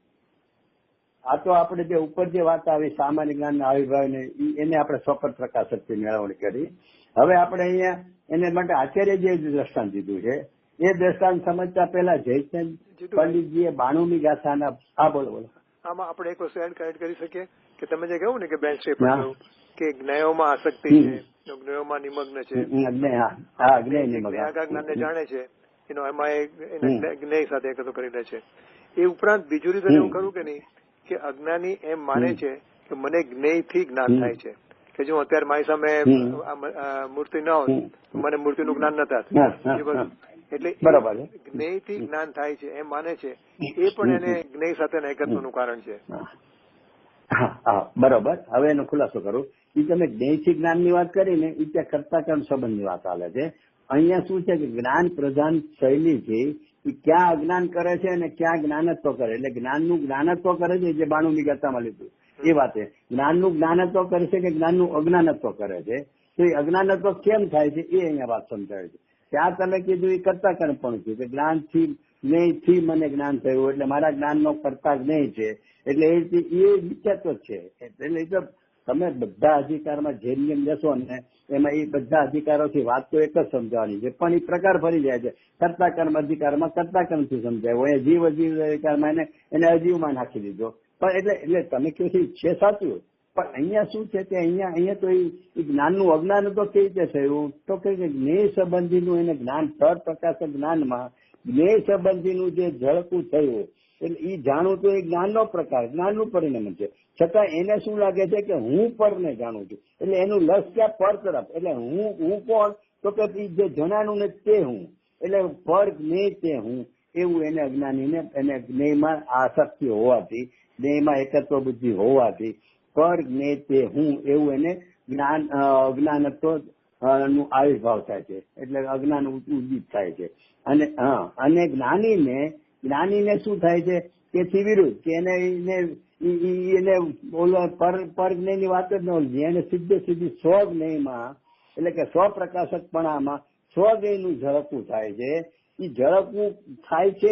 આ તો આપણે જે ઉપર જે વાત આવી સામાન્ય જ્ઞાનના આવિર્ભાવને એને આપણે સ્વપર પ્રકાશકથી મેળવણી કરી. હવે આપણે અહીંયા એને માટે આચાર્ય જે દ્રષ્ટાંત દીધું છે એ દ્રષ્ટાંત સમજતા પહેલા જયચંદ પંડિતજીએ 92મી ગાથાના. હા બોલો. આમાં આપણે એક વસ્તુ એડ કરી શકીએ કે તમે જે કહ્યું ને કે બેન શ્રી કે જ્ઞેયોમાં આસક્તિ છે, જ્ઞેયોમાં નિમગ્ન છે, જ્ઞાનને જાણે છે, એમાં જ્ઞેય સાથે એકત્ર કરી લે છે. એ ઉપરાંત બીજું રીતે એવું કરું કે નહીં કે અજ્ઞાની એમ માને છે કે મને જ્ઞેય થી જ્ઞાન થાય છે, કે જો અત્યારે મારી સામે મૂર્તિ ન હોત મને મૂર્તિનું જ્ઞાન નતા, એટલે જ્ઞેય થી જ્ઞાન થાય છે એમ માને છે, એ પણ એને જ્ઞેય સાથેના એકત્વનું કારણ છે. હા બરોબર. હવે એનો ખુલાસો કરું. એ તમે જ્ઞેયથી જ્ઞાનની વાત કરીને એ ત્યાં કર્તા કર્મ સંબંધની વાત ચાલે છે. અહીંયા શું છે કે જ્ઞાન પ્રધાન શૈલી છે એ ક્યાં અજ્ઞાન કરે છે અને ક્યાં જ્ઞાનત્વ કરે, એટલે જ્ઞાનનું જ્ઞાનત્વ કરે છે જે 92મી ગાથામાં લીધું એ વાતે. જ્ઞાનનું જ્ઞાનત્વ કરે છે કે જ્ઞાનનું અજ્ઞાનત્વ કરે છે, તો એ અજ્ઞાનત્વ કેમ થાય છે એ અહીંયા વાત સમજાવે છે. ત્યાં તમે કીધું એ કર્તા કર્મ પણ છે કે જ્ઞાનથી જ્ઞેયથી મને જ્ઞાન થયું, એટલે મારા જ્ઞાનનો કર્તા જ્ઞેય છે, એટલે એ મિથ્યાત્વ છે. એટલે એ તો તમે બધા અધિકારમાં જે નિયમ લેશો ને એમાં એ બધા અધિકારોથી વાત તો એક જ સમજાવવાની છે, પણ એ પ્રકાર ફરી જાય છે. કર્તા કર્મ અધિકારમાં કર્તા કર્મથી સમજાય હોય, જીવ અધિકારમાં એને અજીવમાં નાખી દીધો. પણ એટલે તમે કહો છો છે સાચું, પણ અહીંયા શું છે કે અહીંયા તો એ જ્ઞાનનું અજ્ઞાન તો કેવી રીતે થયું, તો કે જ્ઞેય સંબંધીનું એને જ્ઞાન થર્ડ પ્રકાશ જ્ઞાનમાં જ્ઞેય સંબંધીનું જે ઝળકું થયું, એટલે એ જાણવું તો એ જ્ઞાનનો પ્રકાર, જ્ઞાનનું પરિણામ છે. છતાં એને શું લાગે છે કે હું પરને જાણું છું, એટલે એનું લક્ષ્ય પર તરફ. એટલે હું કોણ, તો કે જે જણાનું ને તે હું, એટલે પર જ્ઞેય તે હું, એવું એને અજ્ઞાનીને એને જ્ઞેયમાં આસક્તિ હોવાથી, જ્ઞેયમાં એકત્વ બુદ્ધિ હોવાથી પર જ્ઞેય તે હું એવું એને અજ્ઞાનત્વ નું આવિર્ભાવ થાય છે, એટલે અજ્ઞાન ઉદિત થાય છે. અને જ્ઞાનીને શું થાય છે તેથી વિરુદ્ધ કે એને પર જ્ઞેયની વાત જ ન હોય, એને સીધી સ્વજ્ઞેયમાં એટલે કે સ્વપ્રકાશકપણામાં સ્વજ્ઞેયનું ઝળકવું થાય છે. એ ઝળકવું થાય છે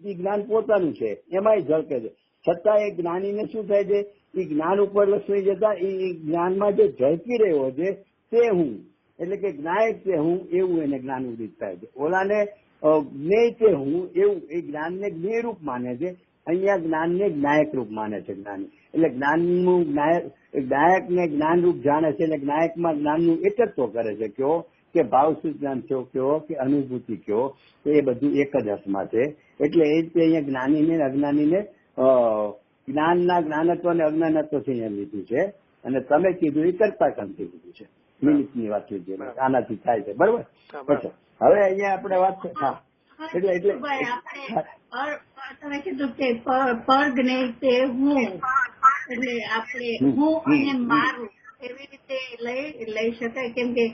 એ જ્ઞાન પોતાનું છે, એમાંય ઝળકે છે. છતાં એ જ્ઞાનીને શું થાય છે, એ જ્ઞાન ઉપર લક્ષી જતા એ જ્ઞાનમાં જે ઝળકી રહ્યો છે તે હું, એટલે કે જ્ઞાયક છે હું એવું એને જ્ઞાન ઉદિત થાય છે. ઓલાને જ્ઞેય છે હું એવું એ જ્ઞાનને જ્ઞેય રૂપ માને છે, અહીંયા જ્ઞાનને જ્ઞાયક રૂપ માને છે જ્ઞાની. એટલે જ્ઞાનનું જ્ઞાયક ને જ્ઞાન રૂપ જાણે છે, એટલે જ્ઞાયકમાં જ્ઞાનનું એકત્વ કરે છે. કયો કે ભાવસુ જ્ઞાન થયો, કયો કે અનુભૂતિ કયો, એ બધું એક જ અર્થમાં છે. એટલે એ રીતે અહીંયા જ્ઞાનીને અજ્ઞાનીને જ્ઞાનના જ્ઞાનત્વ અને અજ્ઞાનત્વથી અહીંયા લીધું છે, અને તમે કીધું એ કરતા કર્મથી લીધું છે. મિનિટની વાત લીધી આનાથી થાય છે, બરોબર. હવે અહીંયા આપણે વાત એટલે તમે કીધું કે પર જ્ઞેય તે હું, એટલે આપણે હું અને મારું એવી રીતે લઈ શકાય, કેમ કે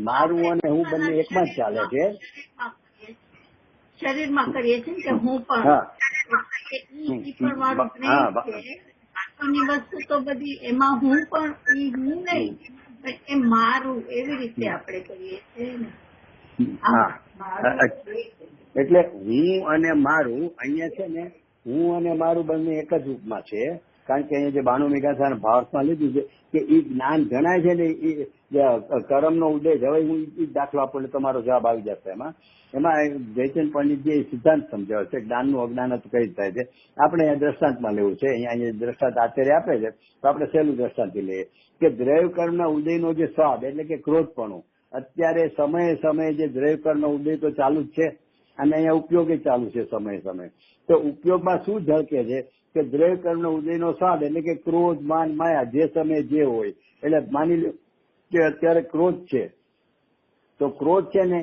મારું અને હું બંને એકમાં જ ચાલે છે. શરીરમાં કરીએ છીએ કે હું પણ ઈ પણ મારું જ્ઞેય છે. બાકીની વસ્તુ તો બધી એમાં હું પણ ઈ હું નહીં પણ એ મારું એવી રીતે આપણે કરીએ છીએ ને. એટલે હું અને મારું અહીંયા છે ને, હું અને મારું બંને એક જ રૂપમાં છે. કારણ કે અહીંયા જે બાણુ મેઘાસાના ભાવાર્થમાં લીધું છે કે એ જ્ઞાન જણાય છે ને એ કર્મનો ઉદય જ. હવે હું એ દાખલો આપું એટલે તમારો જવાબ આવી જશે. એમાં જયચંદ પંડિતજી સિદ્ધાંત સમજાવે છે જ્ઞાનનું અજ્ઞાન કઈ રીતે થાય છે. આપણે અહીંયા દ્રષ્ટાંતમાં લેવું છે. અહીંયા દ્રષ્ટાંત આચાર્ય આપે છે તો આપણે સહેલું દ્રષ્ટાંત લઈએ કે દ્રવ્યકર્મના ઉદયનો જે સ્વાદ એટલે કે ક્રોધપણું, અત્યારે સમયે સમયે જે દ્રવ્યકર્મનો ઉદય તો ચાલુ જ છે અને અહીંયા ઉપયોગ ચાલુ છે સમયે સમયે. તો ઉપયોગમાં શું ઝળકે છે કે દ્રવ્યકર્મનો ઉદયનો સ્વાદ એટલે કે ક્રોધ, માન, માયા જે સમયે જે હોય. એટલે માની લો કે અત્યારે ક્રોધ છે તો ક્રોધ છે ને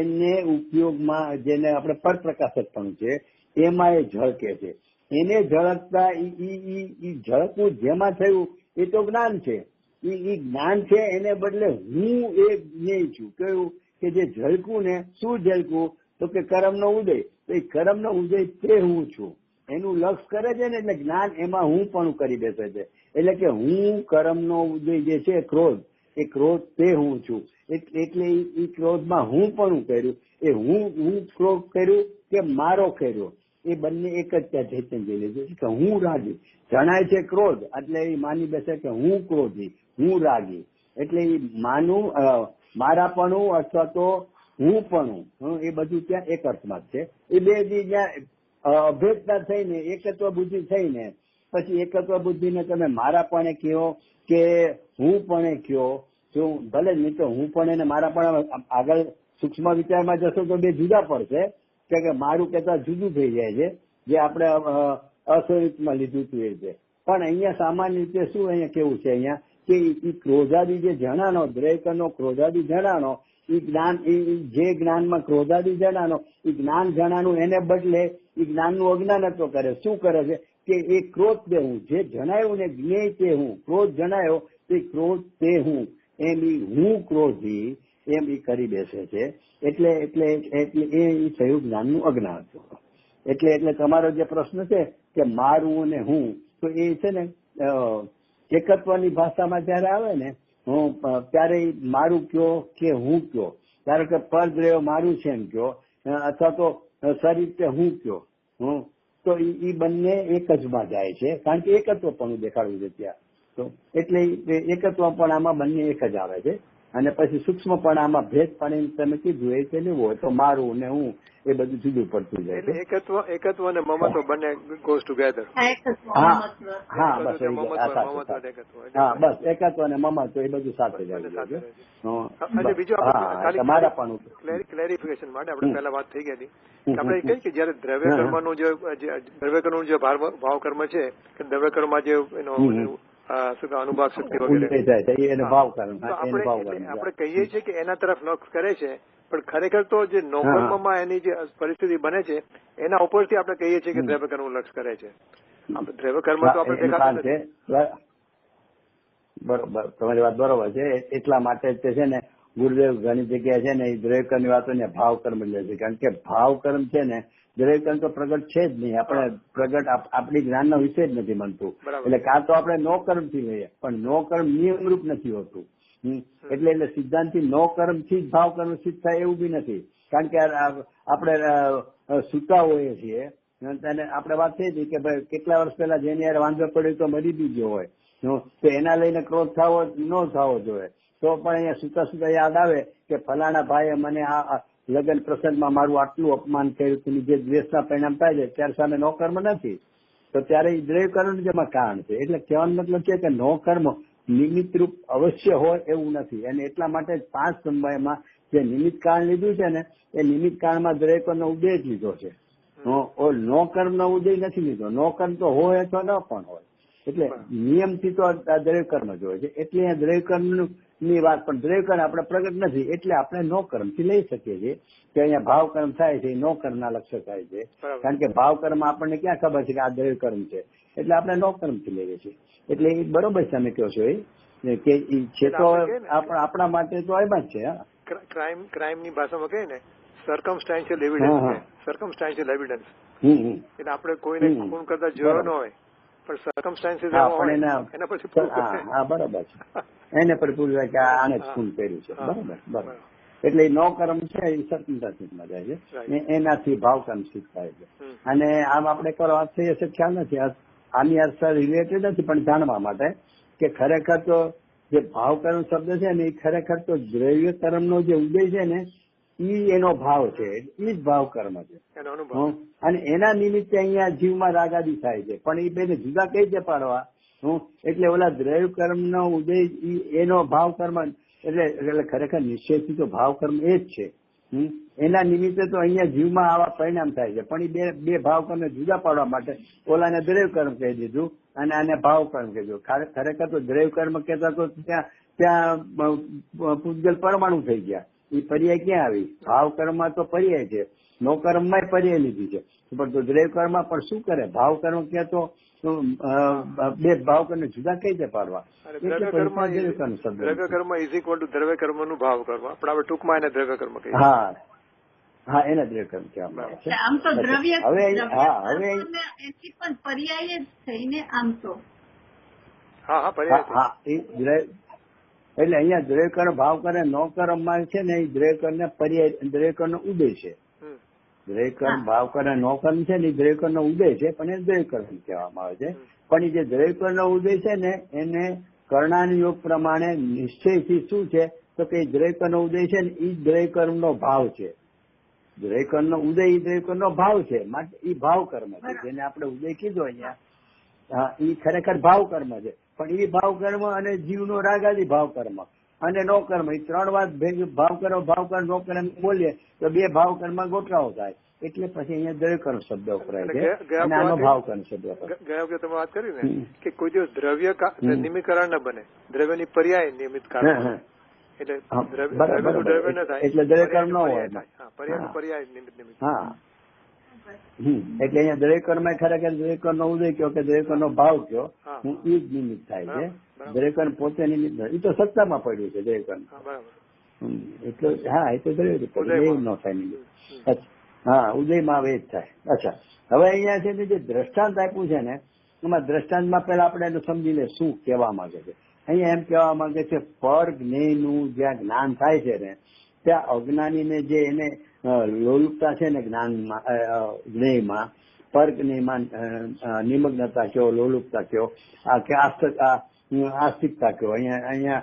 એને ઉપયોગમાં જેને આપણે પરપ્રકાશકપણું છે એમાં એ ઝળકે છે. એને ઝળકતા ઈ ઝળકવું જેમાં થયું એ તો જ્ઞાન છે. ઈ જ્ઞાન છે એને બદલે હું એ જ્ઞેય છું. કયું કે જે ઝળકવું ને શું ઝળકવું તો કે કર્મનો ઉદય. તો એ કર્મનો ઉદય તે હું છું એનું લક્ષ કરે છે ને એટલે જ્ઞાન એમાં હું પણ કરી બેસે છે. એટલે કે હું કર્મનો ઉદય જે છે ક્રોધ, એ ક્રોધ તે હું છું. એટલે એ ક્રોધમાં હું પણ કર્યું. એ હું ક્રોધ કર્યું કે મારો કર્યો એ બંને એક જ ત્યાં ચૈતન્ય છે કે હું રાગી જણાય છે ક્રોધ એટલે એ માની બેસે કે હું ક્રોધી, હું રાગી. એટલે એ માનું મારાપણું અથવા તો હું પણ એ બધું ત્યાં એક અર્થમાં જ છે. એ બે જ્યાં અભેદતા થઈને એકત્વ બુદ્ધિ થઈને પછી એકત્વ બુદ્ધિને તમે મારા પણ કહો કે હું પણ કહો. જો ભલે નહીં તો હું પણ એને મારા પણ આગળ સૂક્ષ્મ વિચારમાં જશો તો બે જુદા પડશે કે મારું કહેતા જુદું થઈ જાય છે જે આપણે અસ્વરૂપમાં લીધું હતું એ રીતે. પણ અહીંયા સામાન્ય રીતે શું અહીંયા કેવું છે અહીંયા કે એ ક્રોધાદી જે જણાનો દ્રૈકનો ક્રોધાદી જણાનો એ જ્ઞાન જે જ્ઞાનમાં ક્રોધાદી જણાનો એ જ્ઞાન જણાનું એને બદલે એ જ્ઞાનનું અજ્ઞાનત્વ કરે. શું કરે છે કે એ ક્રોધ તે હું જે જણાયું ને જ્ઞેય તે હું ક્રોધ જણાયો તે ક્રોધ તે હું એમ હું ક્રોધી એમ એ કરી બેસે છે. એટલે એટલે એટલે એ થયું જ્ઞાનનું અજ્ઞાનત્વ. એટલે તમારો જે પ્રશ્ન છે કે મારું અને હું તો એ છે ને એકત્વની ભાષામાં જયારે આવે ને હું ત્યારે મારું કયો કે હું કયો. ધારો કે પરદ્રવ્ય મારું છે એમ કયો અથવા તો શરીર કે હું કયો તો એ બંને એક જ માં જાય છે કારણ કે એકત્વ પણ દેખાડવું છે ત્યાં. તો એટલે એકત્વપણામાં બંને એક જ આવે છે. અને પછી સૂક્ષ્મપણામાં ભેદપણી તમે કીધું એ લેવું હોય તો મારું ને હું એ બધું જુદું પડતું જાય છે. એકત્વ અને મમત્વ બંને ગોઝ ટુગેધર. હા બસ એકત્વ અને મમત્વ એ બધું સાથે જ આવે છે. બીજું તમારા પણ ક્લેરિફિકેશન માટે આપણે પહેલા વાત થઈ ગઈ હતી આપણે કહીએ કે જયારે દ્રવ્યકર્મનું જે ભાવ કર્મ છે કે દ્રવ્યકર્મમાં જે એનો અનુભાવ શક્તિ વગેરે આપણે કહીએ છીએ કે એના તરફ લક્ષ કરે છે પણ ખરેખર તો જે નોકર્મમાં એની જે પરિસ્થિતિ બને છે એના ઉપરથી આપણે કહીએ છીએ કે દ્રવ્યકર્મ લક્ષ કરે છે. દ્રવ્યકર્મ તો આપણે દેખાતું નથી. બરોબર તમારી વાત બરોબર છે. એટલા માટે તે છે ને ગુરુદેવ ઘણી જગ્યાએ છે ને એ દ્રવ્યકર્મની વાતો ને ભાવકર્મ લે છે કારણ કે ભાવકર્મ છે ને દ્રવ્યકર્મ તો પ્રગટ છે જ નહીં. આપણે પ્રગટ આપણી જ્ઞાનનો વિષય જ નથી બનતું. એટલે કાં તો આપણે નો કર્મ થી લઈએ પણ નો કર્મ નિયમરૂપ નથી હોતું. એટલે સિદ્ધાંતથી નો કર્મ થી જ ભાવ કર્મ સિદ્ધ થાય એવું બી નથી. કારણ કે આપણે સૂતા હોઈએ છીએ અને આપણે વાત થઈ હતી કે ભાઈ કેટલા વર્ષ પહેલા જેની યાર વાંધો પડ્યો તો મરી બી ગયો હોય તો એના લઈને ક્રોધ થવો ન થવો જોઈએ. તો પણ અહીંયા સૂતા સૂતા યાદ આવે કે ફલાણા ભાઈએ મને આ લગ્ન પ્રસંગમાં મારું આટલું અપમાન કર્યું જે દ્વેષના પરિણામ થાય છે ત્યારે સામે નો કર્મ નથી તો ત્યારે દ્રવ્યકર્મ જેમાં કારણ છે. એટલે કહેવાનો મતલબ છે કે નો કર્મ નિમિત્ત રૂપ અવશ્ય હોય એવું નથી. અને એટલા માટે 5 સમયમાં જે નિમિત્ત કાળ લીધું છે ને એ નિમિત્ત કાળમાં દ્રવ્યકર્મનો ઉદય જ લીધો છે. નો કર્મનો ઉદય નથી લીધો. નો કર્મ તો હોય અથવા ન પણ હોય. એટલે નિયમથી તો દ્રવ્યકર્મ જ હોય છે. એટલે અહીંયા દ્રવ્યકર્મ ની વાત પણ દ્રવ્યકર્મ આપણે પ્રગટ નથી એટલે આપણે નો કર્મથી લઈ શકીએ છીએ કે અહીંયા ભાવકર્મ થાય છે નો કર્મના લક્ષ્ય થાય છે. કારણ કે ભાવકર્મ આપણને ક્યાં ખબર છે કે આ દ્રવ્યકર્મ છે એટલે આપણે નો કર્મથી લઈએ છીએ. એટલે એ બરોબર તમે કહો છો એ કે છે તો આપણા માટે તો એમાં જ છે. ક્રાઇમની ભાષામાં કહીએ ને સર્કમસ્ટાન્શિયલ એવિડન્સ છે સર્કમસ્ટાન્શિયલ એવિડન્સ. એટલે આપણે કોઈને ખૂન કરતા જોયો ન હોય પણ સર્કમસ્ટાન્સીસ એના પછી બરાબર છે, એને પર પૂછવાય કે આને જ ખૂન કર્યું છે. બરાબર. એટલે નો કર્મ છે એ સર્કમસ્ટાન્સીસમાં જાય છે, એનાથી ભાવ કર્મ સિદ્ધ થાય છે. અને આમ આપણે કરો વાત થઈ હશે ખ્યાલ નથી, આની અસર રિલેટેડ નથી પણ જાણવા માટે કે ખરેખર તો જે ભાવ કર્મ શબ્દ છે ને એ ખરેખર તો દ્રવ્ય કર્મનો જે ઉદય છે ને એ એનો ભાવ છે, એ જ ભાવ કર્મ છે. અને એના નિમિત્તે અહીંયા જીવમાં રાગાદી થાય છે, પણ એ બેને જુદા કઈ રીતે પાડવા? એટલે ઓલા દ્રવ્ય કર્મનો ઉદય એનો ભાવ કર્મ એટલે ખરેખર નિશ્ચયથી તો ભાવ કર્મ એ જ છે. એના નિમિત્તે તો અહીંયા જીવમાં આવા પરિણામ થાય છે, પણ એ બે ભાવ કર્મને જુદા પાડવા માટે ઓલાને દ્રવ્ય કર્મ કહી દીધું અને આને ભાવ કર્મ કહી દીધું. ખરેખર તો દ્રવ્ય કર્મ કહેતા તો ત્યાં પૂજગલ પરમાણુ થઈ ગયા. એ પર્યાય ક્યાં આવી? ભાવ કર્મમાં તો પર્યાય છે, નો કર્મમાં પર્યાય લીધી છે. પણ તો દ્રવ્ય કર્મમાં પણ શું કરે? ભાવ કર્મ કે તો બે ભાવ કર્મ જુદા કઈ રીતે પાડવા? દ્રવ્ય કર્મ ઇઝ ઇક્વલ ટુ દ્રવ્ય કર્મ નું ભાવ કર્મ. આપણે ટૂંકમાં એને દ્રવ્ય કર્મ કહીએ. હા, એને દ્રવ્ય કર્મ કહેવામાં આવે છે. આમ તો દ્રવ્ય હવે એની પણ પર્યાય જ થઈને આમ તો પર્યાય. એટલે અહીંયા દ્રવ્ય કર્મ ભાવ કરે નો કર્મમાં છે ને એ દ્રવ્ય કર્મ ને પર્યાય દ્રવ્ય કર્મ નો ઉદય છે. દ્રવ્ય કર્મ ભાવ કરે નો કર્મ છે ને એ દ્રવ્ય કર્મ નો ઉદય છે, પણ એ દ્રવ્ય કર્મ કહેવામાં આવે છે. પણ એ જે દ્રવ્ય કર્મ નો ઉદય છે ને એને કર્ણાનુયોગ પ્રમાણે નિશ્ચયથી શું છે તો કે દ્રવ્ય કર્મ નો ઉદય છે ને એ દ્રવ્ય કર્મ નો ભાવ છે. દ્રવ્ય કર્મ નો ઉદય એ દ્રવ્ય કર્મ નો ભાવ છે, માટે એ ભાવ કર્મ છે. જેને આપણે ઉદય કીધો અહીંયા, એ ખરેખર ભાવ કર્મ છે. પણ એ ભાવ કર્મ અને જીવનો રાગાદી ભાવ કર્મ અને નો કર્મ એ ત્રણ વાત ભેગી ભાવ કર્મ નો કર્મ બોલીએ તો બે ભાવ કર્મ ગોઠવાઓ થાય. એટલે પછી અહીંયા દ્રવ્ય કર્મ શબ્દ વપરાય છે અને આનો ભાવ કર્મ શબ્દ વપરાય. ગયા વખતે તમે વાત કરી ને કે કોઈ દિવસ દ્રવ્ય નિમિત્ત કારણ ન બને, દ્રવ્યની પર્યાય નિમિત્ત કારણ. એટલે દ્રવ્ય ન થાય એટલે દ્રવ્ય કર્મ ન હોય, પર્યાય નિમિત્ત. હા, એટલે અહીંયા દ્રવ્ય કર્મ ખરેખર દ્રવ્ય કર્મ નો ઉદય કયો કે દ્રવ્ય કર્મ નો ભાવ કયો, એ જ નિમિત્ત થાય છે. દ્રવ્ય કર્મ પોતે નિમિત્ત એ તો સત્તામાં પડ્યું છે દ્રવ્ય કર્મ. એટલે એ તો દ્રવ્ય નો થાય નિમિત્ત. હા, ઉદયમાં આવે જ થાય. અચ્છા, હવે અહીંયા છે જે દ્રષ્ટાંત આપ્યું છે ને એમાં દ્રષ્ટાંતમાં પેલા આપણે એનું સમજી લે શું કહેવા માંગે છે. અહીંયા એમ કહેવા માંગે છે પર જ્ઞેયનું જ્યાં જ્ઞાન થાય છે ને ત્યાં અજ્ઞાનીને જે એને લોલુપતા છે ને જ્ઞાનમાં જ્ઞેયમાં પર જ્ઞેયમાં નિમગ્નતા કયો, લોલુપતા કયો કે આસ્તિકતા કયો, અહીંયા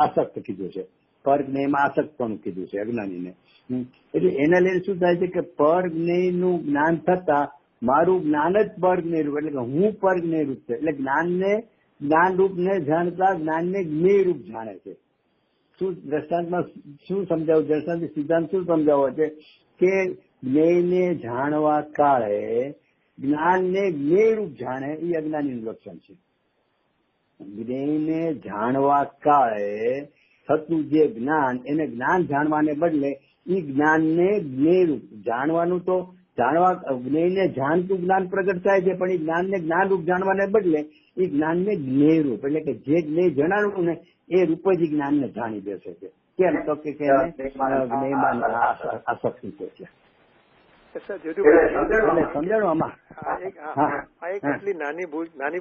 આસક્ત કીધું છે. પર જ્ઞેયમાં આસક્ત પણ કીધું છે અજ્ઞાનીને. એટલે એના લઈને શું થાય છે કે પર જ્ઞેયનું જ્ઞાન થતા મારું જ્ઞાન જ પર જ્ઞેયરૂપ, એટલે કે હું પર જ્ઞેયરૂપ છે. એટલે જ્ઞાનને જ્ઞાનરૂપ ને જાણતા જ્ઞાનને જ્ઞેયરૂપ જાણે છે. શું દ્રષ્ટાંતમાં શું સમજાવું? દ્રષ્ટાંત સિદ્ધાંત શું સમજાવો છે કે જ્ઞેયને જાણવા કાળે જ્ઞાનને જ્ઞેયરૂપ જાણે એ અજ્ઞાનીનું લક્ષણ છે. જ્ઞેયને જાણવા કાળે થતું જે જ્ઞાન એને જ્ઞાન જાણવાને બદલે એ જ્ઞાનને જ્ઞેયરૂપ જાણવાનું તો જ્ઞેયને જાણતું જ્ઞાન પ્રગટ થાય છે, પણ એ જ્ઞાનને જ્ઞાનરૂપ જાણવાને બદલે એ જ્ઞાનને જ્ઞેયરૂપ એટલે કે જે જ્ઞેય જણાવ્યું ને એ રૂપ જ જ્ઞાનને જાણી બેસે છે. કેમ તો કે જ્ઞેયમાં આસક્તિ છે. સમજાણું આમાં? એટલી નાની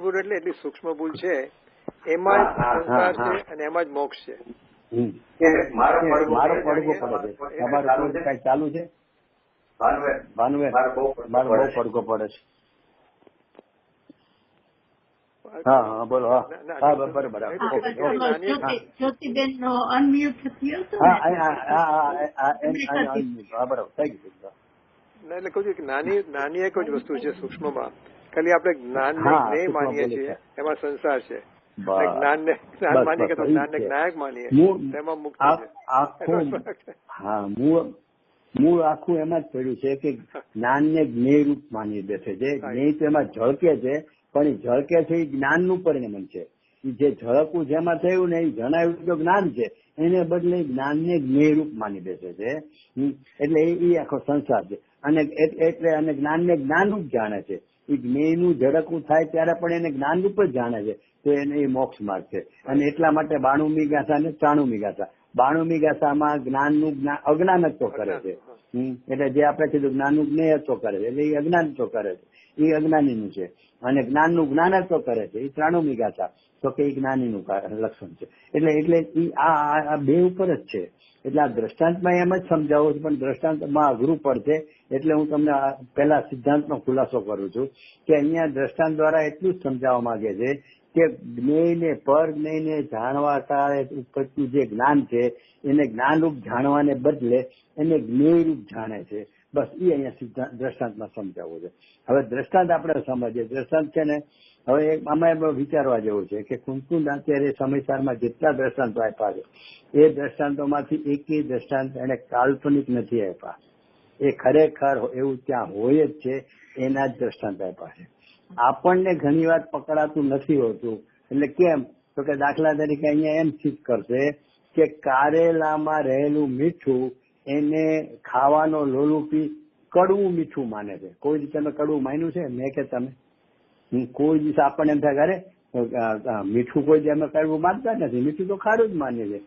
ભૂલ એટલે એટલી સૂક્ષ્મ ભૂલ છે, એમાં જ સંસાર છે અને એમાં જ મોક્ષ છે. મારો પડઘો પડે છે. તમારું કઈ ચાલુ છે? ભાનુબેન મારો બહુ પડઘો પડે છે. હા બોલો. હા બરાબર. જ્યોતિબેન નો અનમ્યુટ થયો હતો. બરાબર થઈ ગયું. એટલે કહું છું કે નાની એક જ વસ્તુ છે સૂક્ષ્મમાં. ખાલી આપણે જ્ઞાન માનીએ છીએ એમાં સંસાર છે. જ્ઞાન માનીએ કે જ્ઞાનને જ્ઞાયક માનીએ તેમાં મુક્તિ છે. હા, મૂળ આખું એમાં જ પડ્યું છે કે જ્ઞાનને જ્ઞેયરૂપ માની બેસે છે. જ્ઞેય તો એમાં ઝળકે છે, પણ એ ઝળકે છે એ જ્ઞાનનું પરિણમન છે. જે ઝળકું જેમાં થયું ને એ જણાવ્યું તો જ્ઞાન છે, એને બદલે જ્ઞાનને જ્ઞેયરૂપ માની બેસે છે. એટલે એ આખો સંસાર છે. અને એટલે અને જ્ઞાનને જ્ઞાનરૂપ જાણે છે. એ જ્ઞેયનું ઝળકવું થાય ત્યારે પણ એને જ્ઞાનરૂપ જ જાણે છે, તો એને એ મોક્ષ માર્ગ છે. અને એટલા માટે 92મી ગાથા અને 93મી ગાથા. 92મી ગાથામાં જ્ઞાનનું અજ્ઞાન જ તો કરે છે. એટલે જે આપણે કીધું જ્ઞાનનું જ્ઞેયત્વ કરે છે એટલે એ અજ્ઞાનત્વ કરે છે, એ અજ્ઞાનીનું છે. અને જ્ઞાનનું જ્ઞાનત્વ કરે છે એ ત્રાણુમી ગાથા, તો કે એ જ્ઞાનીનું લક્ષણ છે. એટલે એ આ બે ઉપર જ છે. એટલે આ દ્રષ્ટાંતમાં એમ જ સમજાવું છું, પણ દ્રષ્ટાંતમાં અઘરું પડશે. એટલે હું તમને પહેલા સિદ્ધાંતનો ખુલાસો કરું છું કે અહીંયા દ્રષ્ટાંત દ્વારા એટલું જ સમજાવવા માંગે છે કે જ્ઞેયને પર જ્ઞેયને જાણવા કાળે ઉપજતું જે જ્ઞાન છે એને જ્ઞાનરૂપ જાણવાને બદલે એને જ્ઞેયરૂપ જાણે છે. બસ એ અહીંયા દ્રષ્ટાંતમાં સમજાવવું છે. હવે દ્રષ્ટાંત આપણે સમજીએ. દ્રષ્ટાંત છે ને, હવે આમાં વિચારવા જેવું છે કે કુંકુંદ અત્યારે સમયસારમાં જેટલા દ્રષ્ટાંતો આપ્યા છે એ દ્રષ્ટાંતોમાંથી એકેય દ્રષ્ટાંત એને કાલ્પનિક નથી આપ્યા. એ ખરેખર એવું ત્યાં હોય જ છે એના જ દ્રષ્ટાંત આપ્યા છે. આપણને ઘણી વાર પકડાતું નથી હોતું. એટલે કેમ? તો કે દાખલા તરીકે અહીંયા એમ સિદ્ધ કરશે કે કારેલામાં રહેલું મીઠું એને ખાવાનો લોલુપી કડવું મીઠું માને છે. કોઈ દિવસ તમે કડવું માન્યું છે? મેં કે તમે કોઈ દિવસ આપણને એમ થાય અરે મીઠું કોઈ દિવસ અમે કડવું માનતા નથી, મીઠું તો ખારું જ માનીએ છે.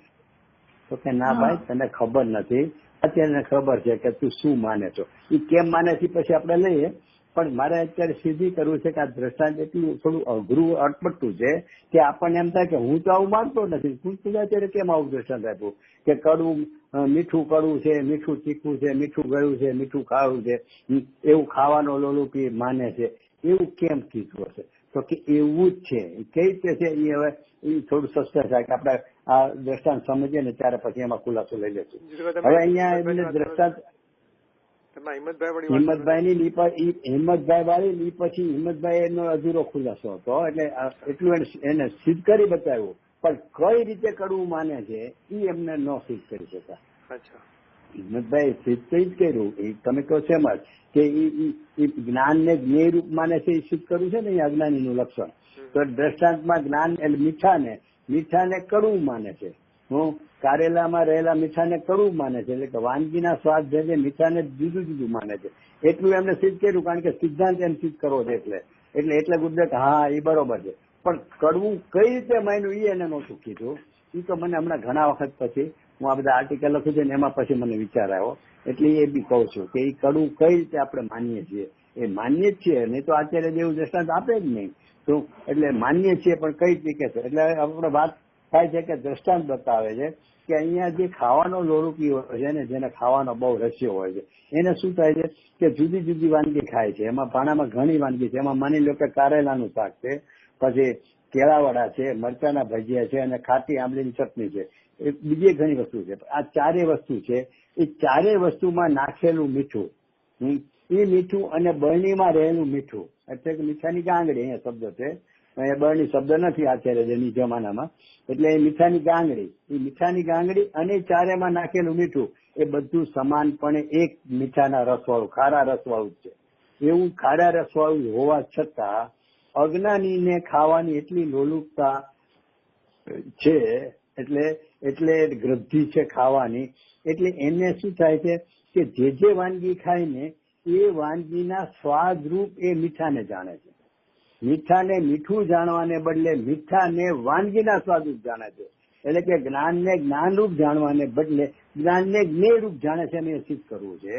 તો કે ના ભાઈ, તને ખબર નથી. અત્યારે ખબર છે કે તું શું માને છો. એ કેમ માને છે પછી આપણે લઈએ, પણ મારે અત્યારે સીધી કરવું છે કે આ દ્રષ્ટાંત એટલું થોડું અઘરું અટપટું છે કે આપણને એમ થાય કે હું તો આવું માનતો નથી, તું અત્યારે કેમ આવું દ્રષ્ટાંત આપ્યું કે કડવું મીઠું કડવું છે, મીઠું તીખું છે, મીઠું ગળ્યું છે, મીઠું ખાવું છે, એવું ખાવાનો લોલુપી માને છે, એવું કેમ કીધું હશે? તો કે એવું જ છે. કઈ રીતે છે એ હવે એ થોડું સસ્તું થાય કે આપણે આ દ્રષ્ટાંત સમજીએ ને ત્યારે પછી એમાં ખુલાસો લઈ લેશું. હવે અહીંયા દ્રષ્ટાંત હિંમતભાઈ વાળી પછી હિંમતભાઈ એનો અધૂરો ખુલાસો હતો. એટલે એટલું એને સિદ્ધ કરી બતાવ્યું, પણ કઈ રીતે કરવું માને છે એ એમને ન સિદ્ધ કરી શકા. હિંમતભાઈ સિદ્ધ જ કર્યું. એ તમે કહો છો એમ જ કે એ જ્ઞાન ને જ્ઞેય રૂપ માને છે એ સિદ્ધ કરવું છે ને એ અજ્ઞાનીનું લક્ષણ. તો દ્રષ્ટાંતમાં જ્ઞાન એટલે મીઠાને કડવું માને છે. હું કારેલામાં રહેલા મીઠાને કડવું માને છે. એટલે કે વાનગીના સ્વાદ ભેદે મીઠાને જુદું જુદું માને છે. એટલું એમને સિદ્ધ કર્યું, કારણ કે સિદ્ધાંત એમ સિદ્ધ કરવો છે. એટલે ગુજરાત હા એ બરોબર છે, પણ કડવું કઈ રીતે માન્યું એ એને નહોતું કીધું. એ તો મને હમણાં ઘણા વખત પછી હું આ બધા આર્ટિકલ લખું છું ને એમાં પછી મને વિચાર આવ્યો. એટલે એ બી કહું છું કે એ કડવું કઈ રીતે આપણે માનીએ છીએ. એ માનીએ જ છીએ, નહીં તો આચાર્ય જેવું દ્રષ્ટાંત આપે જ નહીં. તો એટલે માનીએ છીએ પણ કઈ રીતે છે. એટલે આપણે વાત થાય છે કે દ્રષ્ટાંત બતાવે છે કે અહીંયા જે ખાવાનો લોલુપી હોય છે ને, જેને ખાવાનો બહુ રસ્યો હોય છે, એને શું થાય છે કે જુદી જુદી વાનગી ખાય છે. એમાં ભાણામાં ઘણી વાનગી છે. એમાં માની લો કે કારેલાનું શાક છે, પછી કેળાવડા છે, મરચાના ભજીયા છે અને ખાટી આંબલીની ચટણી છે. એ બીજી ઘણી વસ્તુ છે. આ ચારે વસ્તુ છે. એ ચારે વસ્તુમાં નાખેલું મીઠું, એ મીઠું અને બરણીમાં રહેલું મીઠું, એટલે કે મીઠાની ગાંગડી અહીંયા શબ્દ છે. એ બરણી શબ્દ નથી આચાર્યની જમાનામાં. એટલે એ મીઠાની ગાંગડી અને ચારેમાં નાખેલું મીઠું એ બધું સમાનપણે એક મીઠાના રસવાળું, ખારા રસવાળું છે. એવું ખારા રસવાળું હોવા છતાં અજ્ઞાનીને ખાવાની એટલી લોલુપતા છે, એટલે ગ્રદ્ધિ છે ખાવાની. એટલે એને શું થાય છે કે જે વાનગી ખાય ને એ વાનગીના સ્વાદરૂપ એ મીઠાને જાણે છે. મીઠાને મીઠું જાણવાને બદલે મીઠાને વાનગીના સ્વાદરૂપ જાણે છે. એટલે કે જ્ઞાનને જ્ઞાનરૂપ જાણવાને બદલે જ્ઞાનને જ્ઞેયરૂપ જાણે છે. એને સિદ્ધ કરવું છે.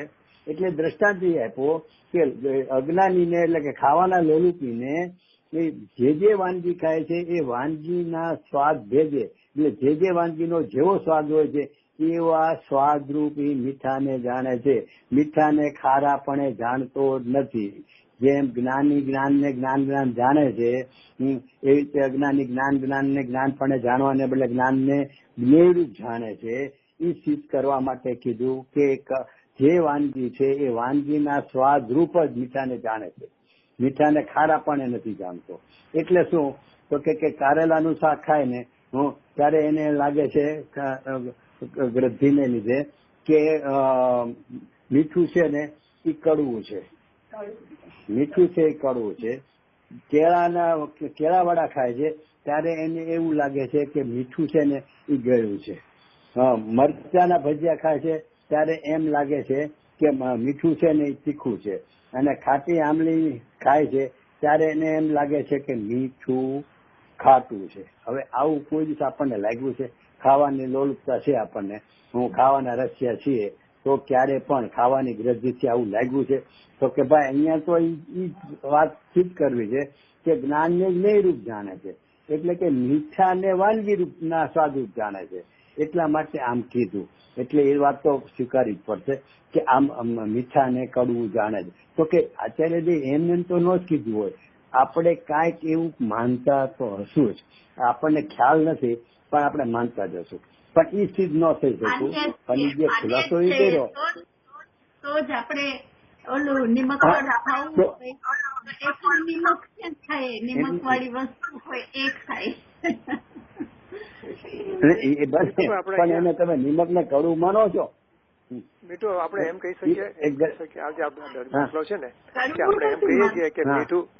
એટલે દ્રષ્ટાંત એ આપ્યો કે અજ્ઞાનીને એટલે કે ખાવાના લોલુપીને જે વાનગી ખાય છે એ વાનગીના સ્વાદ ભેદે, એટલે જે વાનગીનો જેવો સ્વાદ હોય છે એવા સ્વાદરૂપ એ મીઠાને જાણે છે. મીઠાને ખારાપણે જાણતો નથી. જેમ જ્ઞાની જ્ઞાનને જ્ઞાન જાણે છે, એવી રીતે અજ્ઞાની જ્ઞાનને જ્ઞાનપણે જાણવાને બદલે જ્ઞાનને જ્ઞેયરૂપ જાણે છે. એ સિદ્ધ કરવા માટે કીધું કે જે વાનગી છે એ વાનગીના સ્વાદરૂપ જ મીઠાને જાણે છે. મીઠાને ખારાપણે નથી જાણતો. એટલે શું તો કે કારેલાનું શાક ખાય ને ત્યારે એને લાગે છે ગ્રદ્ધિને લીધે કે મીઠું છે ને એ કડવું છે. મીઠું છે એ કડવું છે. કેળાવાળા ખાય છે ત્યારે એને એવું લાગે છે કે મીઠું છે ને એ ગળ્યું છે. મરચાના ભજીયા ખાય છે ત્યારે એમ લાગે છે કે મીઠું છે ને એ તીખું છે. અને ખાટી આંબલી ખાય છે ત્યારે એને એમ લાગે છે કે મીઠું ખાટું છે. હવે આવું કોઈ દિવસ આપણને લાગ્યું છે? ખાવાની લોલુપતા છે આપણને, હું ખાવાના રસિયા છીએ, તો ક્યારે પણ ખાવાની ગ્રદ્ધિથી આવું લાગ્યું છે? તો કે ભાઈ અહીંયા તો ઈ વાતચીત કરવી છે કે જ્ઞાનને જ્ઞેય રૂપ જાણે છે, એટલે કે મીઠા ને વાનગી રૂપના સ્વાદરૂપ જાણે છે, એટલા માટે આમ કીધું. એટલે એ વાત તો સ્વીકારવી જ પડશે કે આમ મીઠા ને કડવું જાણે છે. તો કે આચાર્યજી એમ તો ન જ કીધું હોય, આપણે કાંઈક એવું માનતા તો હશું જ, આપણને ખ્યાલ નથી પણ આપણે માનતા જ હશું, પણ એ સ્થિત ન થઈ શકતું. પણ જે ખુલાસો એ કર્યો તો જ આપણે ઓલું નિમક ખાવું નિમક થાય, નિમક વાળી વસ્તુ હોય એ ખાય. પણ એને તમે નિમક ને કડવું માનો છો? મીઠું આપણે એમ કહી શકીએ આજે દાખલો છે ને કે આપણે એમ કહીએ છીએ કે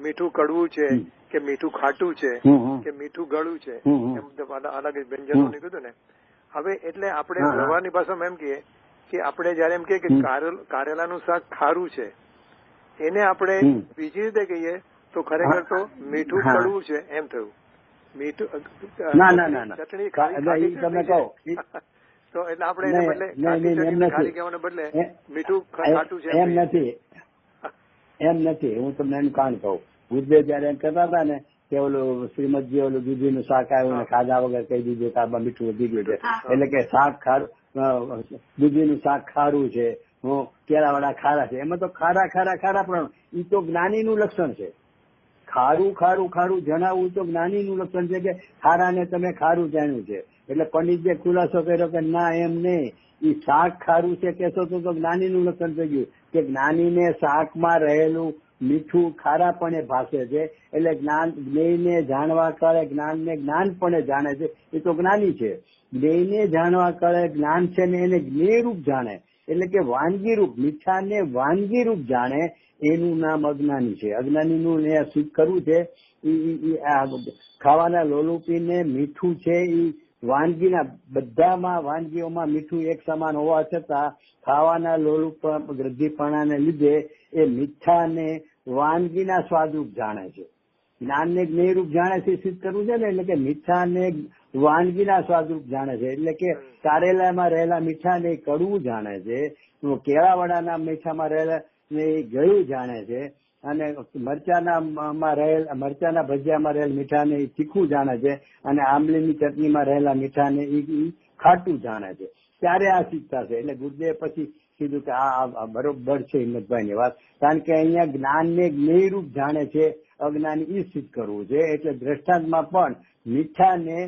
મીઠું કડવું છે કે મીઠું ખાટું છે કે મીઠું ગળું છે, એમ અલગ વ્યંજનો કીધું ને. હવે એટલે આપણે વ્યવહારની ભાષામાં એમ કહીએ કે આપણે જયારે એમ કહીએ કે કારેલાનું શાક ખારું છે, એને આપણે બીજી રીતે કહીએ તો ખરેખર તો મીઠું કડવું છે એમ થયું. મીઠું ચટણી તમે કહો તો એટલે આપણે એને બદલે ખારી કહેવાને બદલે મીઠું ખાટું છે એમ નથી. હું તમને એનું કારણ કહું. ગુરુદેવ જયારે એમ કહેતા હતા ને કે ઓલું શ્રીમદજી ઓલું દૂધીનું શાક આવ્યું ને ખાધા વગર કહી દીધું કે આમાં મીઠું વધી ગયું છે, એટલે કે શાક ખારું, દૂધીનું શાક ખારું છે, કેળાવાળા ખારા છે, એમાં તો ખારા પણ એ તો જ્ઞાનીનું લક્ષણ છે. ખારું જણાવવું તો જ્ઞાનીનું લક્ષણ છે કે ખારાને તમે ખારું જાણ્યું છે. એટલે પંડિતજીએ ખુલાસો કર્યો કે ના એમ નહીં, એ શાક ખારું છે કેશો તો જ્ઞાનીનું લક્ષણ થઈ ગયું કે જ્ઞાનીને શાકમાં રહેલું મીઠું ખારાપણે ભાસે છે, એટલે જ્ઞેયને જાણવા કાળે જ્ઞાનને જ્ઞાનપણે જાણે છે, એ તો જ્ઞાની છે. જ્ઞેયને જાણવા કાળે જ્ઞાન છે ને એને જ્ઞેય રૂપ જાણે, એટલે કે વાનગી રૂપ, મીઠાને વાનગી રૂપ જાણે, એનું નામ અજ્ઞાની છે. અજ્ઞાનીનું સિદ્ધ કરવું છે. ખાવાના લોલુપીને મીઠું છે એ વાનગીના બધામાં વાનગીઓમાં મીઠું એક સમાન હોવા છતાં ખાવાના લોલુપ ગ્રદ્ધિપણાને લીધે એ મીઠાને વાનગીના સ્વાદરૂપ જાણે છે. જ્ઞાનને જ્ઞેયરૂપ જાણે છે સિદ્ધ કરવું છે ને, એટલે કે મીઠાને વાનગીના સ્વાદરૂપ જાણે છે, એટલે કે કારેલામાં રહેલા મીઠાને કડવું જાણે છે, કેળાવાળાના મીઠામાં રહેલા એ ગળ્યું જાણે છે, અને મરચાના ભજીયામાં રહેલ મીઠાને એ તીખું જાણે છે, અને આંબલીની ચટણીમાં રહેલા મીઠાને એ ખાટું જાણે છે. ત્યારે આ શીખતા છે. એટલે ગુરુદેવ પછી કીધું કે આ બરોબર છે હિંમતભાઈની વાત, કારણ કે અહીંયા જ્ઞાનને જ્ઞેયરૂપ જાણે છે, અજ્ઞાની એ સિદ્ધ કરવું છે. એટલે દ્રષ્ટાંતમાં પણ મીઠાને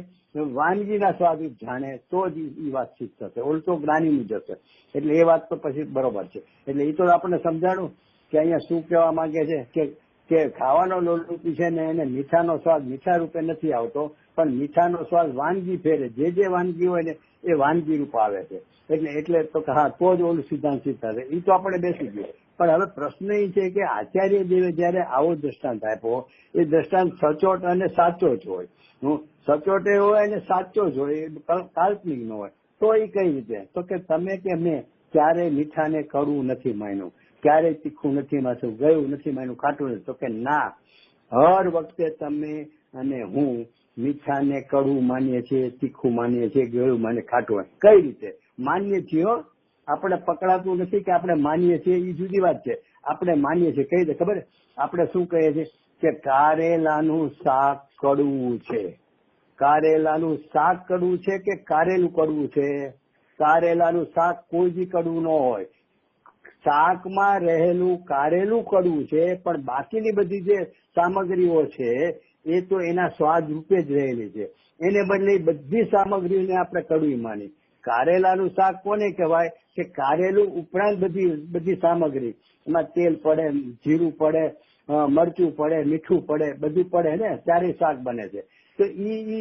વાનગીના સ્વાદરૂપ જાણે તો જ એ વાત સિદ્ધ થશે, ઉલટો જ્ઞાનીનું જશે. એટલે એ વાત તો પછી બરોબર છે. એટલે એ તો આપણને સમજાણું કે અહીંયા શું કહેવા માંગે છે કે ખાવાનો લોલુપી છે ને એને મીઠાનો સ્વાદ મીઠા રૂપે નથી આવતો, પણ મીઠાનો સ્વાદ વાનગી ફેરે, જે વાનગી હોય ને એ વાનગી રૂપ આવે છે. એટલે તો હા તો જ ઓલું સિદ્ધાંત સિદ્ધ થશે. એ તો આપણે બેસી ગયો. પણ હવે પ્રશ્ન એ છે કે આચાર્ય દેવે જયારે આવો દ્રષ્ટાંત આપ્યો, એ દ્રષ્ટાંત સચોટ અને સાચો જ હોય, સચોટ એ હોય અને સાચો જ હોય, કાલ્પનિક ન હોય. તો એ કઈ રીતે? તો કે તમે કે મેં ક્યારે મીઠાને કડવું નથી માન્યું, ક્યારેય તીખું નથી માન્યું, ગયું નથી માન્યું, ખાટું નથી. તો કે ના, હર વખતે તમે અને હું મીઠાને કડવું માનીએ છીએ, તીખું માનીએ છીએ, ગળ્યું માનીએ, ખાટું. કઈ રીતે માનીએ છીએ? આપણે પકડાતું નથી કે આપણે માનીએ છીએ, એ જુદી વાત છે. આપણે માનીએ છીએ કઈ રીતે ખબર? આપણે શું કહીએ છીએ કે કારેલાનું શાક કડવું છે. કારેલાનું શાક કડવું છે કે કારેલું કડવું છે? કારેલાનું શાક કોઈ જ કડવું ન હોય. શાકમાં રહેલું કારેલું કડવું છે, પણ બાકીની બધી જે સામગ્રીઓ છે એ તો એના સ્વાદ રૂપે જ રહેલી છે. એને બદલે બધી સામગ્રીને આપણે કડવી માની. કારેલાનું શાક કોને કહેવાય? કે કારેલું ઉપરાંત બધી સામગ્રી, એમાં તેલ પડે, જીરું પડે, મરચું પડે, મીઠું પડે, બધું પડે ને ત્યારે શાક બને છે. તો ઈ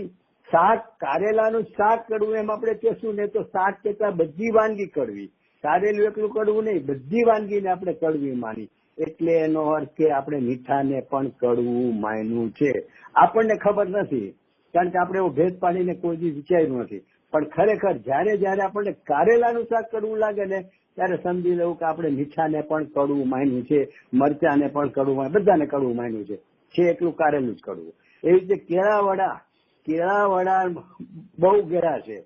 શાક, કારેલાનું શાક કડવું એમ આપણે કહેશું ને તો શાક કરતા બધી વાનગી કડવી. કારેલું એકલું કડવું નહીં, બધી વાનગીને આપણે કડવી માની. એટલે એનો અર્થ કે આપણે મીઠાને પણ કડવું માન્યું છે. આપણને ખબર નથી, કારણ કે આપણે એવો ભેદ પાડીને કોઈ દી વિચાર્યું નથી. પણ ખરેખર જયારે આપણને કારેલાનું શાક કડવું લાગે ને ત્યારે સમજી લેવું કે આપણે મીઠાને પણ કડવું માન્યું છે, મરચાને પણ કડવું માન્યું, બધાને કડવું માન્યું છે એકલું કારેલું જ કડવું. એવી રીતે કેળાવડા બહુ ઘેરા છે,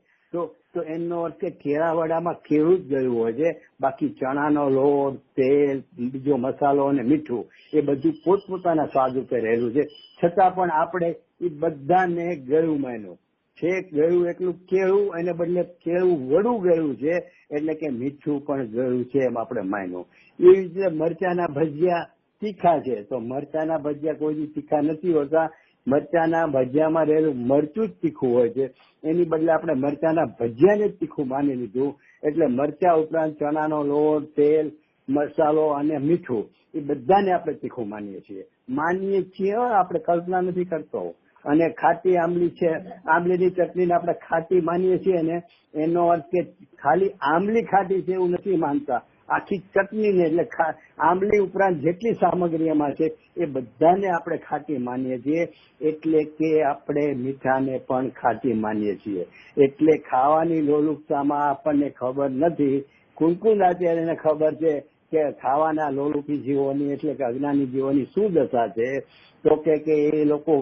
તો એનો અર્થ કે કેળાવાડામાં કેળું જ ગયું હોય છે. બાકી ચણાનો લોટ, તેલ, બીજો મસાલો અને મીઠું એ બધું પોતપોતાના સ્વાદ ઉપર રહેલું છે. છતાં પણ આપણે એ બધાને ગળું માન્યું. છેક ગળું એટલું કેળું, એને બદલે કેળું વડું ગળું છે, એટલે કે મીઠું પણ ગળું છે એમ આપણે માન્યું. એવી રીતે મરચાના ભજીયા તીખા છે, તો મરચાના ભજીયા કોઈ તીખા નથી હોતા. મરચાના ભજીયામાં રહેલું મરચું જ તીખું હોય છે. એની બદલે આપણે મરચાના ભજીયાને જ તીખું માની લીધું. એટલે મરચા ઉપરાંત ચણાનો લોટ, તેલ, મસાલો અને મીઠું એ બધાને આપણે તીખું માનીએ છીએ. આપણે કલ્પના નથી કરતો. અને ખાટી આંબલી છે, આંબલીની ચટણીને આપણે ખાટી માનીએ છીએ ને, એનો અર્થ કે ખાલી આંબલી ખાટી છે એવું નથી માનતા. આખી ચટણીને એટલે આંબલી ઉપરાંત જેટલી સામગ્રી એમાં છે એ બધાને આપણે ખાટી માનીએ છીએ. એટલે કે આપણે મીઠાને પણ ખાટી માનીએ છીએ. એટલે ખાવાની લોલુપતામાં આપણને ખબર નથી. કુલકુલ આચાર્યને ખબર છે કે ખાવાના લોલુપી જીવોની એટલે કે અજ્ઞાની જીવોની શું દશા છે. તો કે એ લોકો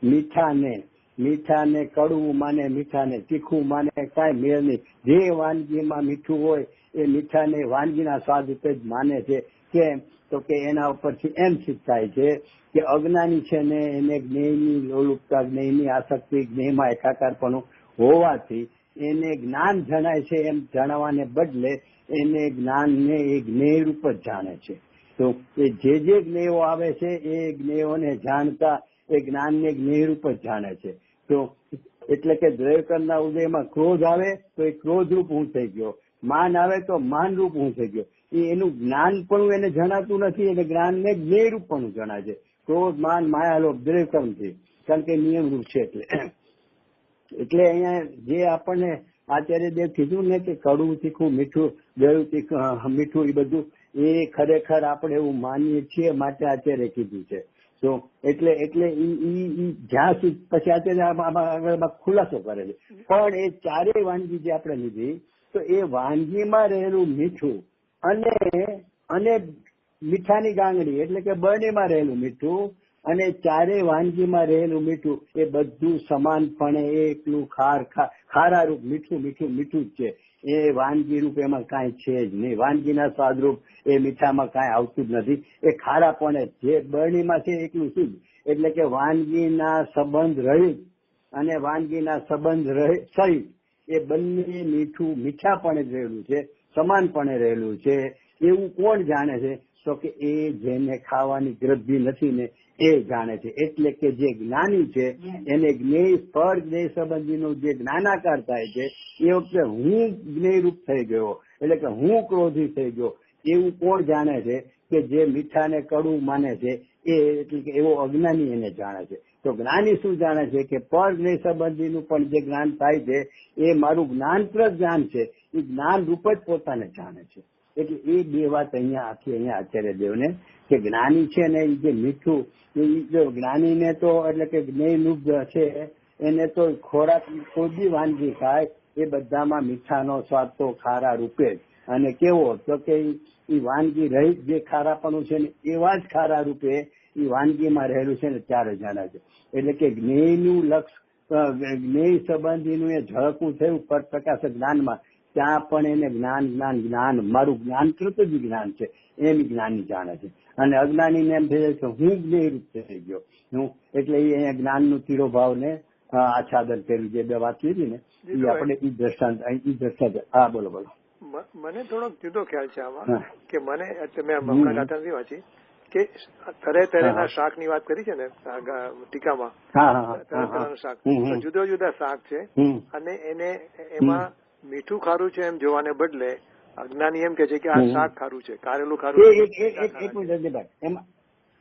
મીઠાને કડવું માને, મીઠાને તીખું માને, કાંઈ મેળ નહીં. જે વાનગીમાં મીઠું હોય એ મીઠાને વાનગીના સ્વાદ ઉપર જ માને છે. કેમ? તો કે એના ઉપરથી એમ સિદ્ધ થાય છે કે અજ્ઞાની છે ને એને જ્ઞેયની લોલુપતા, જ્ઞેયની આસક્તિ, જ્ઞેયમાં એકાકારપણું હોવાથી એને જ્ઞાન જણાય છે એમ જણાવવાને બદલે એને જ્ઞાનને એ જ્ઞેય રૂપ જ જાણે છે. તો એ જે જ્ઞેયો આવે છે એ જ્ઞેયોને જાણતા એ જ્ઞાનને જ્ઞેય રૂપ જ જાણે છે. તો એટલે કે દ્રવ્યકરના ઉદયમાં ક્રોધ આવે તો એ ક્રોધ રૂપ હું થઈ ગયો, માન આવે તો માન રૂપ હું થઈ ગયો. એનું જ્ઞાન પણ એને જણાતું નથી, એટલે જ્ઞાનને જ્ઞેય રૂપ પણ જણાય છે. ક્રોધ, માન, માયા, લોભ દ્રવ્યકર્મથી, કારણ કે નિયમ રૂપ છે. એટલે અહીંયા જે આપણને આચાર્યદેવ કીધું ને કે કડવું તીખું, મીઠું, ગળું તીખું, મીઠું એ બધું એ ખરેખર આપણે એવું માનીએ છીએ, માટે આચાર્ય કીધું છે. તો એટલે જ્યાં સુધી પછી આચાર્ય ખુલાસો કરે છે. પણ એ ચારેય વાનગી જે આપણે લીધી, તો એ વાનગીમાં રહેલું મીઠું અને મીઠાની ગાંગડી એટલે કે બરણીમાં રહેલું મીઠું અને ચારેય વાનગીમાં રહેલું મીઠું એ બધું સમાનપણે એકલું ખારા રૂપ મીઠું જ છે. એ વાનગી રૂપ એમાં કાંઈ છે જ નહીં. વાનગીના સ્વાદરૂપ એ મીઠામાં કાંઈ આવતું જ નથી. એ ખારાપણે જે બરણીમાં છે એકલું શુદ્ધ, એટલે કે વાનગીના સંબંધ રહિત અને વાનગીના સંબંધ સહિત એ બંને મીઠાપણે જ રહેલું છે, સમાનપણે રહેલું છે. એવું કોણ જાણે છે? તો કે એ જેને ખાવાની ગ્રદ્ધિ નથી ને એ જાણે છે. એટલે કે જે જ્ઞાની છે એને જ્ઞેય પર જ્ઞેય સંબંધીનું જે જ્ઞાનાકાર થાય છે એ વખતે હું જ્ઞેય રૂપ થઈ ગયો, એટલે કે હું ક્રોધી થઈ ગયો. એવું કોણ જાણે છે? કે જે મીઠાને કડવું માને છે એ, એટલે કે એવો અજ્ઞાની એને જાણે છે. તો જ્ઞાની શું જાણે છે? કે પર જ્ઞેય સંબંધીનું પણ જે જ્ઞાન થાય છે એ મારું જ્ઞાનપ્રદ જ્ઞાન છે, એ જ્ઞાન રૂપ જ પોતાને જાણે છે. એટલે એ બે વાત અહીંયા આચાર્ય દેવને કે જ્ઞાની છે ને એ જે મીઠું, જ્ઞાનીને તો એટલે કે જ્ઞેયરૂપ છે એને તો ખોરાક કોઈ બી વાનગી ખાય એ બધામાં મીઠાનો સ્વાદ તો ખારા રૂપે જ. અને કેવો? તો કે એ વાનગી રહિત જે ખારાપણું છે ને એવા જ ખારા રૂપે એ વાનગીમાં રહેલું છે ને ત્યારે જાણે છે. એટલે કે જ્ઞેયનું લક્ષ, જ્ઞેય સંબંધીનું એ ઝળકું થયું પર પ્રકાશ જ્ઞાનમાં, ત્યાં પણ એને જ્ઞાન મારું જ્ઞાનકૃત જ જ્ઞાન છે એમ જ્ઞાની જાણે છે. અને અજ્ઞાનીને એમ થઈ જાય કે હું જ્ઞેય રૂપ થઈ ગયો હું. એટલે એ અહીંયા જ્ઞાનનું તીરોભાવને આચ્છાદન કર્યું. જે બે વાત લીધી ને એ આપણે ઈ દ્રષ્ટાંત. હા, બોલો. મને થોડોક જુદો ખ્યાલ છે આમાં કે મને મેં હમણાં ગાથા નથી વાંચી કે તરેના શાક ની વાત કરી છે ને ટીકામાં, તરેનું શાક જુદા જુદા શાક છે અને એમાં મીઠું ખારું છે એમ જોવાને બદલે અજ્ઞાની એમ કે છે કે આ શાક ખારું છે, કારેલું ખારું.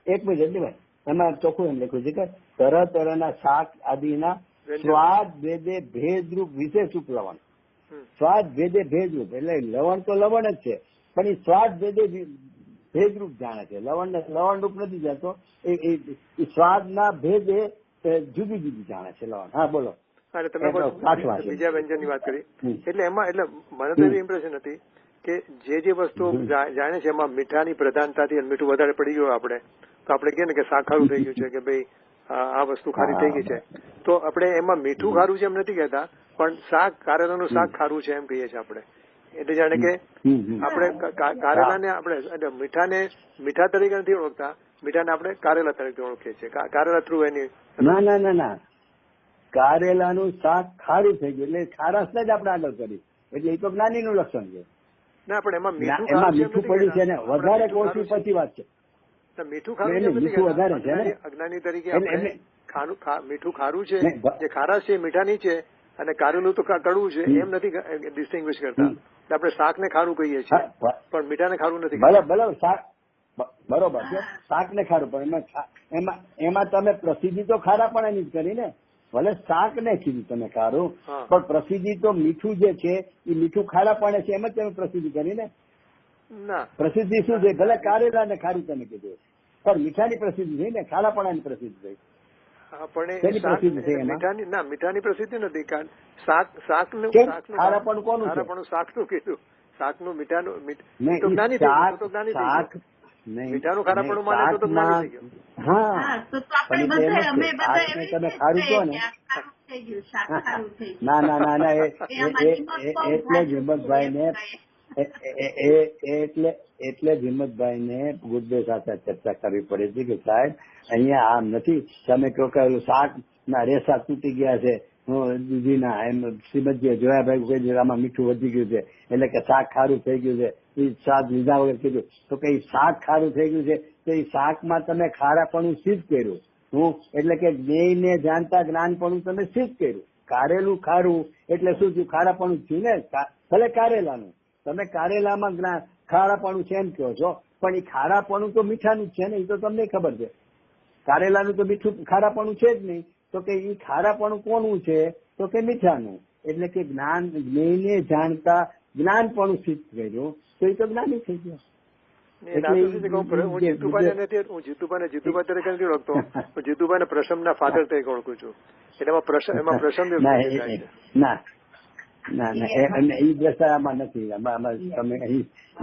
એક મિનિટ એમાં ચોખ્ખું એમ લખ્યું છે કે તરના શાક આદિના સ્વાદ ભેદે ભેદરૂપ વિશેષ રૂપ લવણ. સ્વાદ ભેદે ભેદરૂપ એટલે લવણ તો લવણ જ છે, પણ એ સ્વાદ ભેદે ભેદરૂપ જાણે છે. લવણ રૂપ નથી જાણતો, એ સ્વાદના ભેદે જુદી જુદી જાણે છે લવણ. હા, બોલો. અને તમે બીજા વ્યંજન ની વાત કરી એટલે એમાં એટલે મને તો એવી ઇમ્પ્રેશન હતી કે જે વસ્તુ જાણે છે એમાં મીઠાની પ્રધાનતાથી મીઠું વધારે પડી ગયું આપણે તો આપણે કહે ને કે શાક ખારું થઈ ગયું છે કે ભાઈ આ વસ્તુ ખારી થઈ ગઈ છે. તો આપણે એમાં મીઠું ખારું છે એમ નથી કહેતા, પણ શાક કારેલાનું શાક ખારું છે એમ કહીએ છીએ આપણે. એટલે જાણે કે આપણે કારેલાને આપણે મીઠા તરીકે નથી ઓળખતા, મીઠાને આપણે કારેલા તરીકે ઓળખીએ છીએ. કારેલા થ્રુ એની ના કારેલાનું શાક ખારું થઈ ગયું એટલે ખારાશ જ આપણે આગળ કરી, એટલે એ તો જ્ઞાનીનું લક્ષણ છે. ના પણ એમાં મીઠું પડ્યું છે ને વધારે કોશી પછી વાત છે. મીઠું ખારું વધારે છે ને અજ્ઞાની તરીકે મીઠું ખારું છે, જે ખારાશ છે મીઠાની છે, અને કારેલું તો કડવું છે એમ નથી ડિસ્ટિંગ્વિશ કરતા. આપણે શાક ને ખારું કહીએ છીએ પણ મીઠાને ખારું નથી. બરાબર શાક બરોબર છે, શાક ને ખારું, પણ એમાં તમે પ્રસિદ્ધિ તો ખારાપણાની જ કરી ને. ભલે શાક ને કીધું તમે ખારું, પણ પ્રસિદ્ધિ તો મીઠું જે છે એ મીઠું ખારાપણે છે એમ જ તમે પ્રસિદ્ધિ કરી ને. ના, પ્રસિદ્ધિ શું છે? ભલે કારેલા ને ખારું તમે કીધું, પણ મીઠાની પ્રસિદ્ધિ થઈ ને, ખારાપણાની પ્રસિદ્ધિ થઈ. મીઠાની પ્રસિદ્ધિ નથી. શાકનું શાકનું કીધું, શાકનું મીઠાનું મીઠાનું ખારાપણું માને તો જ્ઞાની થઈ ગયું. હા, તમે ખારું કહો ને. ના એટલે જ હિંમતભાઈ ને એટલે જ હિંમતભાઈ ને ગુરુદેવ સાથે ચર્ચા કરવી પડે છે કે સાહેબ અહીંયા આમ નથી. તમે કહો કે શાક ના રેસા તૂટી ગયા છે દૂધીના, એમ શ્રીમદજીએ જોયાભાઈ કહી આમાં મીઠું વધી ગયું છે એટલે કે શાક ખારું થઈ ગયું છે. એ સ્વાદ લીધા વગર કીધું તો કે શાક ખારું થઈ ગયું છે, તો એ શાકમાં તમે ખારાપણું સિદ્ધ કર્યું. એટલે કે જ્ઞેયને જાણતા જ્ઞાનપણું તમે સિદ્ધ કર્યું. કારેલું ખારું એટલે શું થયું? ખારાપણું થયું ને. ભલે કારેલાનું તમે કારેલામાં ખારાપણું છે એમ કહો છો, પણ એ ખારાપણું તો મીઠાનું જ છે ને. એ તો તમને ખબર છે. કારેલાનું તો મીઠું ખારાપણું છે જ નહીં. તો કે એ ખારાપણું કોનું છે? તો કે મીઠાનું. એટલે કે જ્ઞેયને જાણતા જ્ઞાનપણું સિદ્ધ કર્યું, તો એ તો જ્ઞાની થઈ ગયો. હું જીતુભાઈ તરીકે નથી ઓળખતો, હું જીતુભાઈ પ્રસમના ફાધર તરીકે ઓળખું છું. એટલે એમાં પ્રસમ ના એ દ્રષ્ટામાં નથી. તમે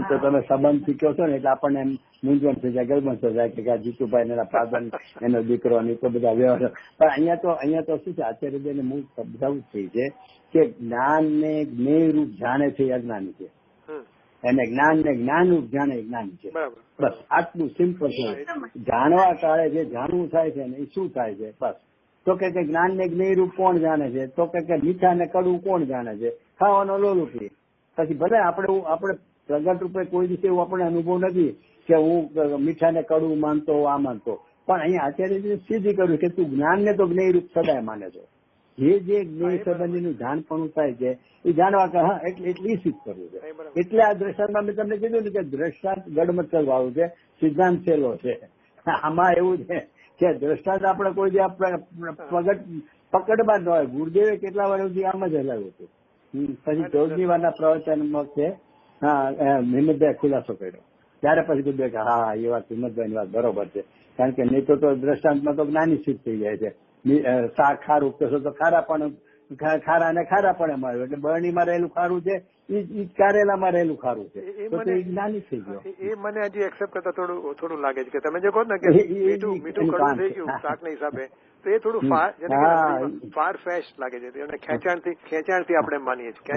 તો તમે સંબંધ શીખ્યો છો ને એટલે આપણને મૂંઝવણ થઈ જાય, ગરબન થઈ જાય કે જીતુભાઈ એના ફાધર એનો દીકરો ને તો બધા વ્યવહાર. પણ અહીંયા તો શું છે? આચાર્યને મૂળ સમજાવવું થઈ છે કે જ્ઞાન ને જ્ઞેય રૂપ જાણે છે અજ્ઞાની છે, અને જ્ઞાન ને જ્ઞાન રૂપ જાણે જ્ઞાની છે. બસ આટલું સિમ્પલ છે. જાણવા કાળે જે જાણવું થાય છે ને એ શું થાય છે? બસ તો કે જ્ઞાન ને જ્ઞેય રૂપ કોણ જાણે છે? તો કે મીઠા ને કડવું કોણ જાણે છે? ખાવાનો લોલુપી. પછી ભલે આપણે પ્રગટ રૂપે કોઈ દિવસે એવું આપણે અનુભવ નથી કે હું મીઠા ને કડવું માનતો આ માનતો, પણ અહીંયા આચાર્ય સીધી કર્યું કે તું જ્ઞાન ને તો જ્ઞેય રૂપ સદાય માને છો. જે જ્ઞેય સંબંધીનું જાણપણું થાય છે એ જાણવા કે હા એટલે સિદ્ધ કરવું છે. એટલે આ દ્રષ્ટાંતમાં મેં તમને કીધું ને કે દ્રષ્ટાંત ગડમથલ વાળું છે, સિદ્ધાંત છેલ્લો છે. આમાં એવું છે કે દ્રષ્ટાંત આપણે કોઈ જે પકડમાં ન હોય. ગુરુદેવે કેટલા વાર સુધી આમ જ હલાવ્યું હતું. પછી 14મી વારના પ્રવચનમાં છે હિંમતભાઈ ખુલાસો કર્યો. ત્યારે પછી ગુરુદેવ કે હા એ વાત હિંમતભાઈ ની વાત બરોબર છે, કારણ કે નહીં તો દ્રષ્ટાંતમાં તો જ્ઞાની સિદ્ધ થઈ જાય છે. શાક ખારું કહેશો તો ખારા ને ખારા પણ મળ્યું, એટલે બરણીમાં રહેલું ખારું છે એ કારેલામાં રહેલું ખારું છે, તો તે જ્ઞાની થઈ ગયો. એ મને હજી એક્સેપ્ટ કરતા થોડું લાગે છે કે તમે જે કહો ને કે મીઠું કડવું થઈ ગયું શાક ના હિસાબે, તો એ થોડું ફાર ફેશ લાગે છે. ખેંચાણથી આપણે માનીએ છીએ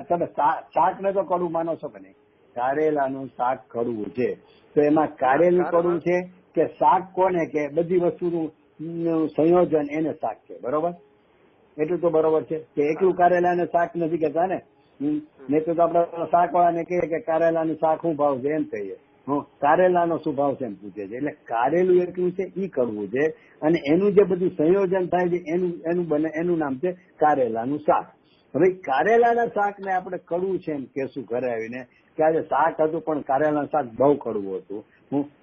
તમે શાક ને તો કડવું માનો છો કે નહીં? કારેલાનું શાક કડવું છે, તો એમાં કારેલું કડવું છે કે શાક કોને કે બધી વસ્તુનું સંયોજન એને શાક છે. બરોબર? એટલું તો બરોબર છે કે એકલું કારેલાને શાક નથી કેતા ને. નહીં તો આપડે શાક વાળાને કહીએ કે કારેલાનું શાક શું ભાવ છે એમ કહીએ, કારેલાનો શું ભાવ છે એમ પૂછે છે. એટલે કારેલું એટલું છે ઈ કડવું છે, અને એનું જે બધું સંયોજન થાય છે એનું નામ છે કારેલાનું શાક. હવે કારેલાના શાક ને આપણે કડવું છે એમ કેશું ઘરે આવીને કે આજે શાક હતું પણ કારેલાનું શાક બહુ કડવું હતું.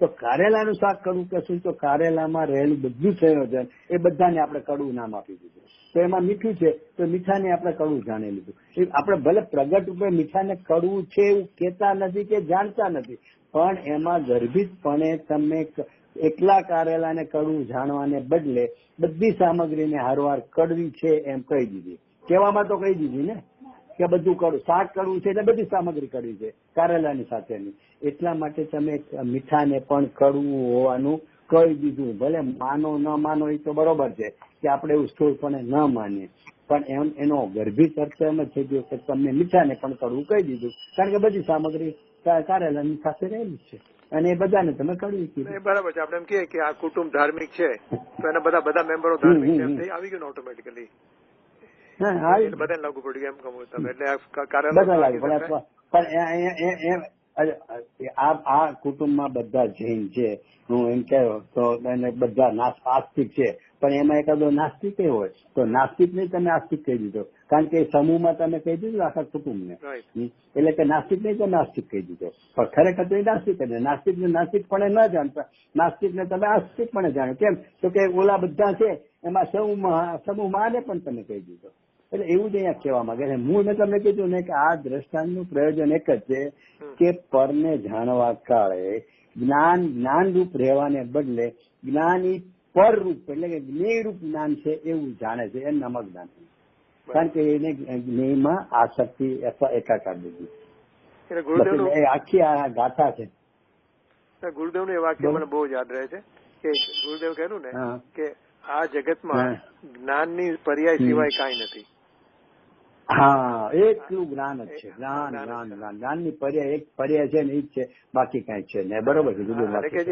તો કારેલાનું શાક કડવું કહેશું તો કારેલામાં રહેલું બધું સંયોજન એ બધાને આપણે કડવું નામ આપી દીધું. તો એમાં મીઠું છે તો મીઠાને આપણે કડવું જાણી લીધું. આપણે ભલે પ્રગટ રૂપે મીઠાને કડવું છે એવું કહેતા નથી કે જાણતા નથી, પણ એમાં ગર્ભિતપણે તમે એકલા કારેલાને કડવું જાણવાને બદલે બધી સામગ્રીને હારવાર કડવી છે એમ કહી દીધી. કહેવામાં તો કહી દીધી ને કે બધું કડવું, શાક કડવું છે એટલે બધી સામગ્રી કડવી છે કારેલાની સાથેની. એટલા માટે તમે મીઠાને પણ કડવું હોવાનું કહી દીધું. ભલે માનો ન માનો એ તો બરોબર છે કે આપણે એવું સ્થૂળપણે ન માનીએ, પણ એનો ગર્ભિત અર્થ એમ જ થઈ ગયો કે તમને મીઠા ને પણ કડવું કહી દીધું, કારણ કે બધી સામગ્રી કારેલાની સાથે રહેલી છે અને એ બધાને તમે કડવી કીધું. બરાબર છે. આપણે એમ કહીએ કે આ કુટુંબ ધાર્મિક છે તો એના બધા મેમ્બરો ધાર્મિક છે, આવી ગયું ઓટોમેટિકલી. બધાને લાગુ પડી ગયું એમ કહું તમે. એટલે કારેલા લાગુ પડે. પણ આ કુટુંબમાં બધા જૈન છે, હું એમ કહ્યું તો બધા આસ્તિક છે, પણ એમાં એકાદો નાસ્તિક હોય તો નાસ્તિક નહીં તમે આસ્તિક કહી દીધો, કારણ કે સમૂહમાં તમે કહી દીધું આખા કુટુંબને, એટલે કે નાસ્તિક નહીં તો નાસ્તિક કહી દીધો. પણ ખરેખર તો એ નાસ્તિક જ. નાસ્તિક ને નાસ્તિક પણ ન જાણતા, નાસ્તિક ને તમે આસ્તિક પણ જાણો. કેમ તો કે ઓલા બધા છે એમાં સમૂહમાં આને પણ તમે કહી દીધો. એટલે એવું જ અહીંયા કહેવા માંગે છે. હું મેં તમને કીધું ને કે આ દ્રષ્ટાંતનું પ્રયોજન એક જ છે કે પરને જાણવા કાળે જ્ઞાનરૂપ રહેવાને બદલે જ્ઞાની પરરૂપ એટલે કે જ્ઞેયરૂપ જ્ઞાન છે એવું જાણે છે, એ નમક જ્ઞાન. કારણ કે એને જ્ઞેયમાં આસક્તિ અથવા એકાકાર દીધી. આખી આ ગાથા છે. ગુરુદેવનું એ વાક્ય મને બહુ યાદ રહે છે કે ગુરુદેવ કહેલું ને કે આ જગતમાં જ્ઞાનની પર્યાય સિવાય કાંઈ નથી. હા, એકલું જ્ઞાન જ છે. જ્ઞાન ની પર્યાય એક પર્યાય છે ને એ જ છે, બાકી કઈ છે ને. બરોબર છે.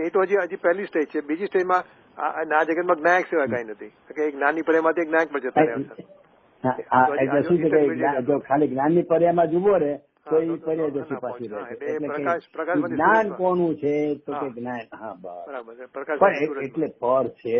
એ તો હજી પહેલી સ્ટેજ છે. બીજી સ્ટેજમાં આ જગતમાં જ્ઞાયક સિવાય કઈ નથી. કે જ્ઞાનની પર્યાયમાંથી જ્ઞાયક પર જતા રહ્યા. એટલે શું છે કે જો ખાલી જ્ઞાન ની પર્યાયમાં જ ઉભો રહે તો એ પર્યાય જશે પાછી રહે. જ્ઞાન કોનું છે તો કે જ્ઞાન. હા, બરાબર. એટલે પર છે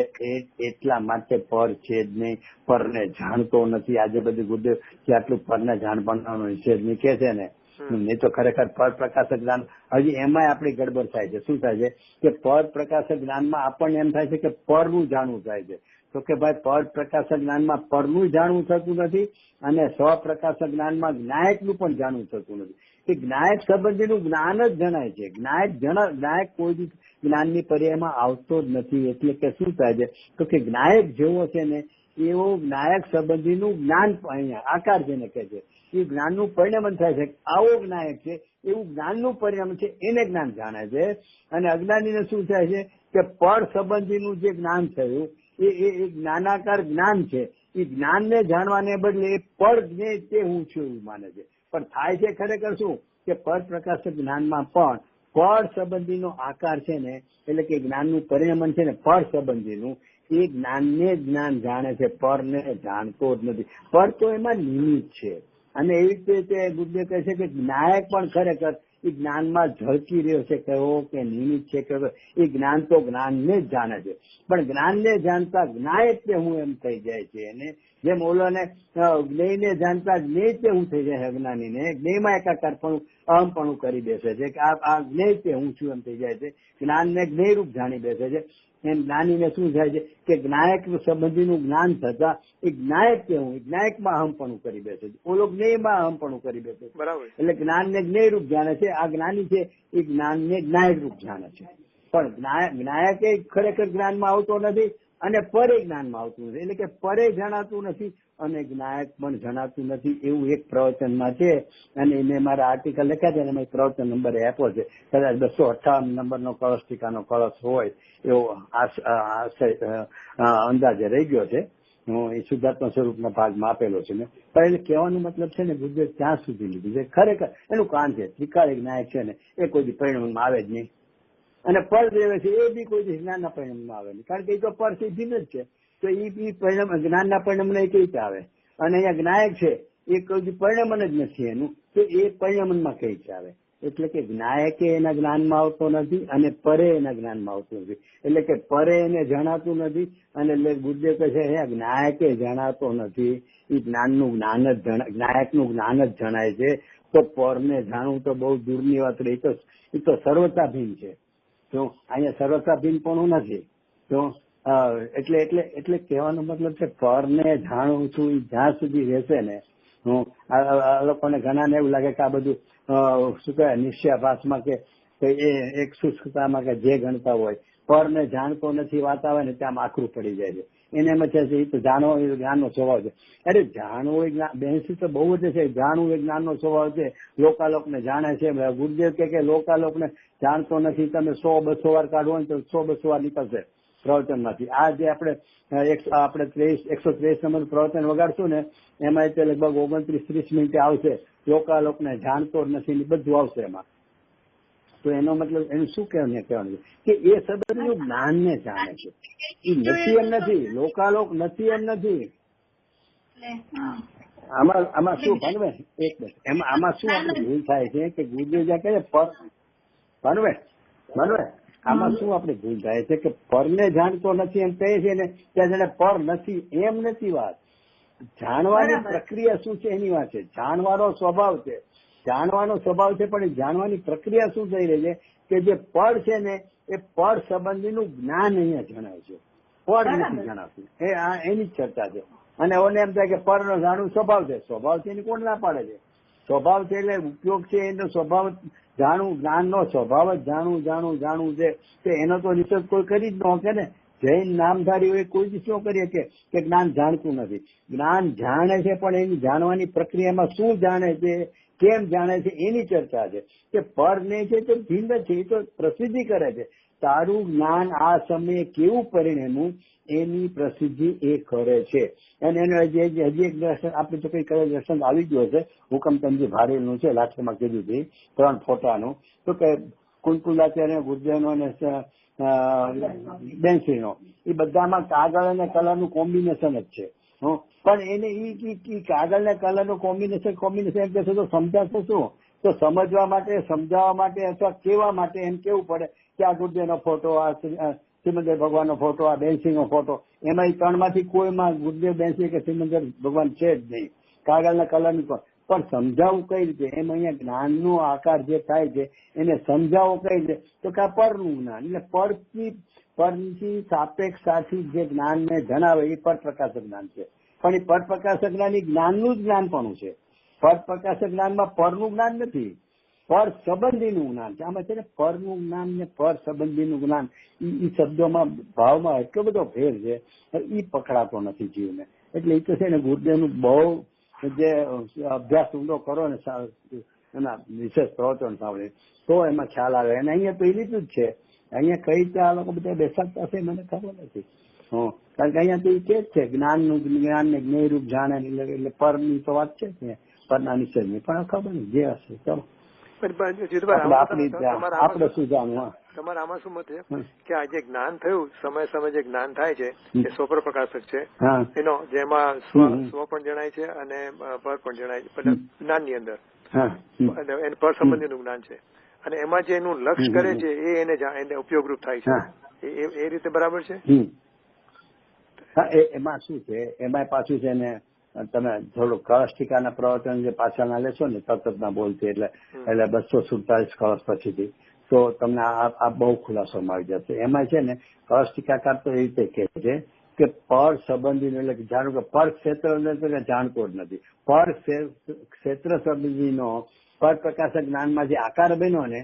એટલા માટે પર છે જ નહીં, પરને જાણતો નથી. આજે બધું ગુરુદેવ કે આટલું પરને જાણવાનો નિષેધ નહીં કે છે ને, નહીં તો ખરેખર પર પ્રકાશક જ્ઞાન હજી એમાંય આપણી ગડબડ થાય છે. શું થાય છે કે પર પ્રકાશક જ્ઞાનમાં આપણને એમ થાય છે કે પરનું જાણવું થાય છે. તો કે ભાઈ પર પ્રકાશક જ્ઞાનમાં પરનું જાણવું થતું નથી અને સ્વપ્રકાશક જ્ઞાનમાં જ્ઞાયકનું પણ જાણવું થતું નથી. એ જ્ઞાયક સંબંધીનું જ્ઞાન જ જણાય છે. જ્ઞાયક કોઈ જ્ઞાનની પર્યાયમાં આવતો જ નથી. એટલે કે શું થાય છે તો કે જ્ઞાયક જેવો છે ને એવો જ્ઞાયક સંબંધીનું જ્ઞાન અહીંયા આકાર જેને કહે છે એ જ્ઞાનનું પરિણામ થાય છે. આવો જ્ઞાયક છે એવું જ્ઞાનનું પરિણામ છે એને જ્ઞાન જાણે છે. અને અજ્ઞાનીને શું થાય છે કે પર સંબંધીનું જે જ્ઞાન થયું એ જ્ઞાનાકાર જ્ઞાન છે. એ જ્ઞાનને જાણવાને બદલે એ પર જ્ઞેય તે હું છું એવું માને છે. પણ થાય છે ખરેખર શું કે પર પ્રકાશક જ્ઞાનમાં પણ પર સંબંધીનો આકાર છે ને, એટલે કે જ્ઞાનનું પરિણમન છે ને પર સંબંધીનું, એ જ્ઞાનને જ્ઞાન જાણે છે, પરને જાણતો જ નથી. પર તો એમાં નિમિત્ત છે. અને એવી રીતે ગુરુદેવ કહે છે કે જ્ઞાયક પણ ખરેખર એ જ્ઞાનમાં ઝળકી રહ્યો છે, કયો કે નિમિત્ત છે કે એ જ્ઞાન તો જ્ઞાનને જ જાણે છે. પણ જ્ઞાનને જાણતા જ્ઞાયક તે હું એમ થઈ જાય છે. એને જેમ ઓલોને જ્ઞેયને જાણતા જ્ઞેય તે હું થઈ જાય, અજ્ઞાનીને જ્ઞેયમાં એકાકાર પણ અહમપણું કરી બેસે છે કે આ જ્ઞેય તે હું છું એમ થઈ જાય છે. જ્ઞાનને જ્ઞેયરૂપ જાણી બેસે છે. એમ જ્ઞાનીને શું થાય છે કે જ્ઞાયક સંબંધીનું જ્ઞાન થતા એ જ્ઞાયક કે હું જ્ઞાયકમાં અહમપણું કરી બેસે છે, ઓલો જ્ઞેયમાં અહમપણું કરી બેસે છે. બરાબર. એટલે જ્ઞાનને જ્ઞેયરૂપ જાણે છે. આ જ્ઞાની છે એ જ્ઞાનને જ્ઞાયક રૂપ જાણે છે. પણ જ્ઞાયક એ ખરેખર જ્ઞાનમાં આવતો નથી અને પરે જ્ઞાનમાં આવતું નથી. એટલે કે પરે જણાતું નથી અને જ્ઞાયક પણ જણાતું નથી. એવું એક પ્રવચનમાં છે અને એને મારા આર્ટિકલ લખ્યા છે અને મેં પ્રવચન નંબર આપ્યો છે. કદાચ 258 નંબરનો કળશ ટીકાનો કળશ હોય એવો અંદાજે રહી ગયો છે. હું એ શુદ્ધાત્મા સ્વરૂપના ભાગમાં આપેલો છે મેં. પણ એટલે કહેવાનો મતલબ છે ને ગુરુદેવ ત્યાં સુધી લીધું છે. ખરેખર એનું કામ છે ત્રિકાળી જ્ઞાયક છે ને એ કોઈ પરિણામમાં આવે જ નહીં. અને પર દેવે છે એ બી કોઈ જ્ઞાનના પરિણામમાં આવે નહીં, કારણ કે એ તો પર સિદ્ધિ જ છે. તો એ પરિણામ જ્ઞાનના પરિણામને કઈ રીતે આવે? અને અહીંયા જ્ઞાયક છે એ કોઈ પરિણામન જ નથી એનું, તો એ પરિણામનમાં કઈ રીતે આવે? એટલે કે જ્ઞાયકે એના જ્ઞાનમાં આવતો નથી અને પરે એના જ્ઞાનમાં આવતું નથી. એટલે કે પરે એને જણાતું નથી અને એટલે ગુરુદેવ કહે છે જ્ઞાયકે જણાતો નથી. એ જ્ઞાનનું જ્ઞાન જ જ્ઞાયકનું જ્ઞાન જ જણાય છે. તો પરને જાણવું તો બહુ દૂરની વાત રહી. એ તો સર્વતાભીન છે. તો અહીંયા સર્વતાભીન પણ નથી. તો એટલે કહેવાનો મતલબ છે પરને જાણું છું એ જ્યાં સુધી રહેશે ને, હું લોકોને ઘણાને એવું લાગે કે આ બધું શું કહેવાય નિશ્ચયાભાસમાં કે એ એક શુષ્કતામાં કે જે ગણતા હોય પરને જાણતો નથી વાત આવે ને ત્યાં આખરું પડી જાય છે. એને એમ છે એ તો જાણવો એ જ્ઞાનનો સ્વભાવ છે. અરે જાણવું એ જ્ઞાન, બેન્સી તો બહુ જ છે, જાણવું એ જ્ઞાનનો સ્વભાવ છે. લોકાલોકને જાણે છે. ગુરુદેવ કે લોકાલોકને જાણતો નથી. તમે 100-200 વાર કાઢવો ને તો 100-200 વાર નીકળશે પ્રવચનમાંથી. આ જે આપણે 123 નંબર પ્રવચન વગાડશું ને એમાં તે લગભગ 29-30 મિનિટે આવશે. લોકાલોકને જાણતો નથી બધું આવશે એમાં. તો એનો મતલબ એનું શું કહેવાનું છે કે એ સદનનું જ્ઞાનને જાણે છે. એ નથી એમ નથી, લોકાલોક નથી એમ નથી. આમાં શું ભણવે એક મિનિટ, આમાં શું આપણે ભૂલ થાય છે કે ગુરુદેવ જ્યાં કહે ભણવે આમાં શું આપણે ભૂલ થાય છે કે પરને જાણતો નથી એમ કહે છે ને ત્યાં જાણે પર નથી એમ નથી વાત. જાણવાની પ્રક્રિયા શું છે એની વાત છે. જાણવાનો સ્વભાવ છે, પણ એ જાણવાની પ્રક્રિયા શું થઈ રહી છે કે જે પડ છે ને એ પડ સંબંધીનું જ્ઞાન અહીંયા જણાય છે, પડ નથી જણાવતું. એની જ ચર્ચા છે. અને ઓને એમ થાય કે પરનો જાણવું સ્વભાવ છે એની કોણ ના પાડે છે? સ્વભાવ છે એટલે ઉપયોગ છે એનો સ્વભાવ જાણવું, જ્ઞાનનો સ્વભાવ જ જાણવું છે. તો એનો તો નિષેધ કોઈ કરી જ ન શકે ને. જૈન નામધારી હોય કોઈ જ શું કરીએ કે જ્ઞાન જાણતું નથી. જ્ઞાન જાણે છે પણ એની જાણવાની પ્રક્રિયામાં શું જાણે છે, કેમ જાણે છે એની ચર્ચા છે. કે પર ને છે તો ભિન્ન છે, એ તો પ્રસિદ્ધિ કરે છે. તારું જ્ઞાન આ સમયે કેવું પરિણમ્યું એની પ્રસિદ્ધિ એ કરે છે. અને એનો હજી એક દર્શન આપણે તો કઈ કદાચ દર્શન આવી ગયો હશે. હુકમચંદજી ભારેલનું છે, લાઠીમાં કીધું હતી 3 ફોટાનું. તો કે કુલકુલાચાર્ય, ગુરુદેવનો અને બેન્સીનો એ બધામાં કાગળ અને કલરનું કોમ્બિનેશન જ છે. પણ એને એ કાગળ ને કલરનું કોમ્બિનેશન એમ કહેશો તો સમજાશે શું? તો સમજવા માટે, સમજાવવા માટે અથવા કહેવા માટે એમ કેવું પડે કે આ ગુરુદેવનો ફોટો, આ સિમંદર ભગવાનનો ફોટો, આ બેન્સીનો ફોટો. એમાં એ 3માંથી કોઈમાં ગુરુદેવ, બેન્સી કે સિમંદર ભગવાન છે જ નહીં. કાગળ ના કલરની પણ સમજાવવું કઈ રીતે? એમ અહીંયા જ્ઞાનનો આકાર જે થાય છે એને સમજાવવો કઈ રીતે? તો કે પરનું જ્ઞાન, એટલે પરથી સાપેક્ષાથી જે જ્ઞાનને જણાવે એ પર પ્રકાશક જ્ઞાન છે. પણ એ પર પ્રકાશક જ્ઞાન એ જ્ઞાનનું જ જ્ઞાન પણ છે. પર પ્રકાશક જ્ઞાનમાં પરનું જ્ઞાન નથી, પર સંબંધીનું જ્ઞાન છે. આમાં છે ને પરનું જ્ઞાન ને પર સંબંધીનું જ્ઞાન એ શબ્દોમાં ભાવમાં એટલો બધો ફેર છે, એ પકડાતો નથી જીવને. એટલે એ તો છે ને ગુરુદેવનું બહુ જે અભ્યાસ ઊંડો કરો ને એના વિશેષ પ્રવચન સાંભળે તો એમાં ખ્યાલ આવે. અને અહીંયા તો એ લીધું જ છે. અહીંયા કઈ રીતે આ લોકો બધા બેસાડતા હશે મને ખબર નથી. કારણ કે અહીંયા તો એ કે જ છે જ્ઞાનનું જ્ઞાન ને જ્ઞેયરૂપ જાણે, એટલે પરની તો વાત છે જ, પરના નિષેધની. પણ ખબર નહીં જે હશે. ચાલો આપણે શું જાણવું. તમારા આમાં શું મત છે કે આ જે જ્ઞાન થયું સમય જે જ્ઞાન થાય છે એ સ્વપર પ્રકાશક છે, એનો જેમાં સ્વ પણ જણાય છે અને પર પણ જણાય છે જ્ઞાન ની અંદર, એને પર સંબંધીનું જ્ઞાન છે. અને એમાં જે એનું લક્ષ કરે છે એ એને ઉપયોગરૂપ થાય છે. એ રીતે બરાબર છે. એમાં શું છે, એમાં પાછું છે ને તમે થોડું કળશ ટીકાના પ્રવચન જે પાછળના લેશો ને સતતના બોલતી એટલે 247 કળશ પછીથી તો તમને આ બહુ ખુલાસોમાં આવી જશે. એમાં છે ને કળશ ટીકાકાર તો એ રીતે કહે છે કે પર સંબંધીનો, એટલે જાણો કે પર ક્ષેત્ર જાણતો જ નથી. પર ક્ષેત્ર સંબંધીનો પર પ્રકાશક જ્ઞાનમાં જે આકાર બન્યો ને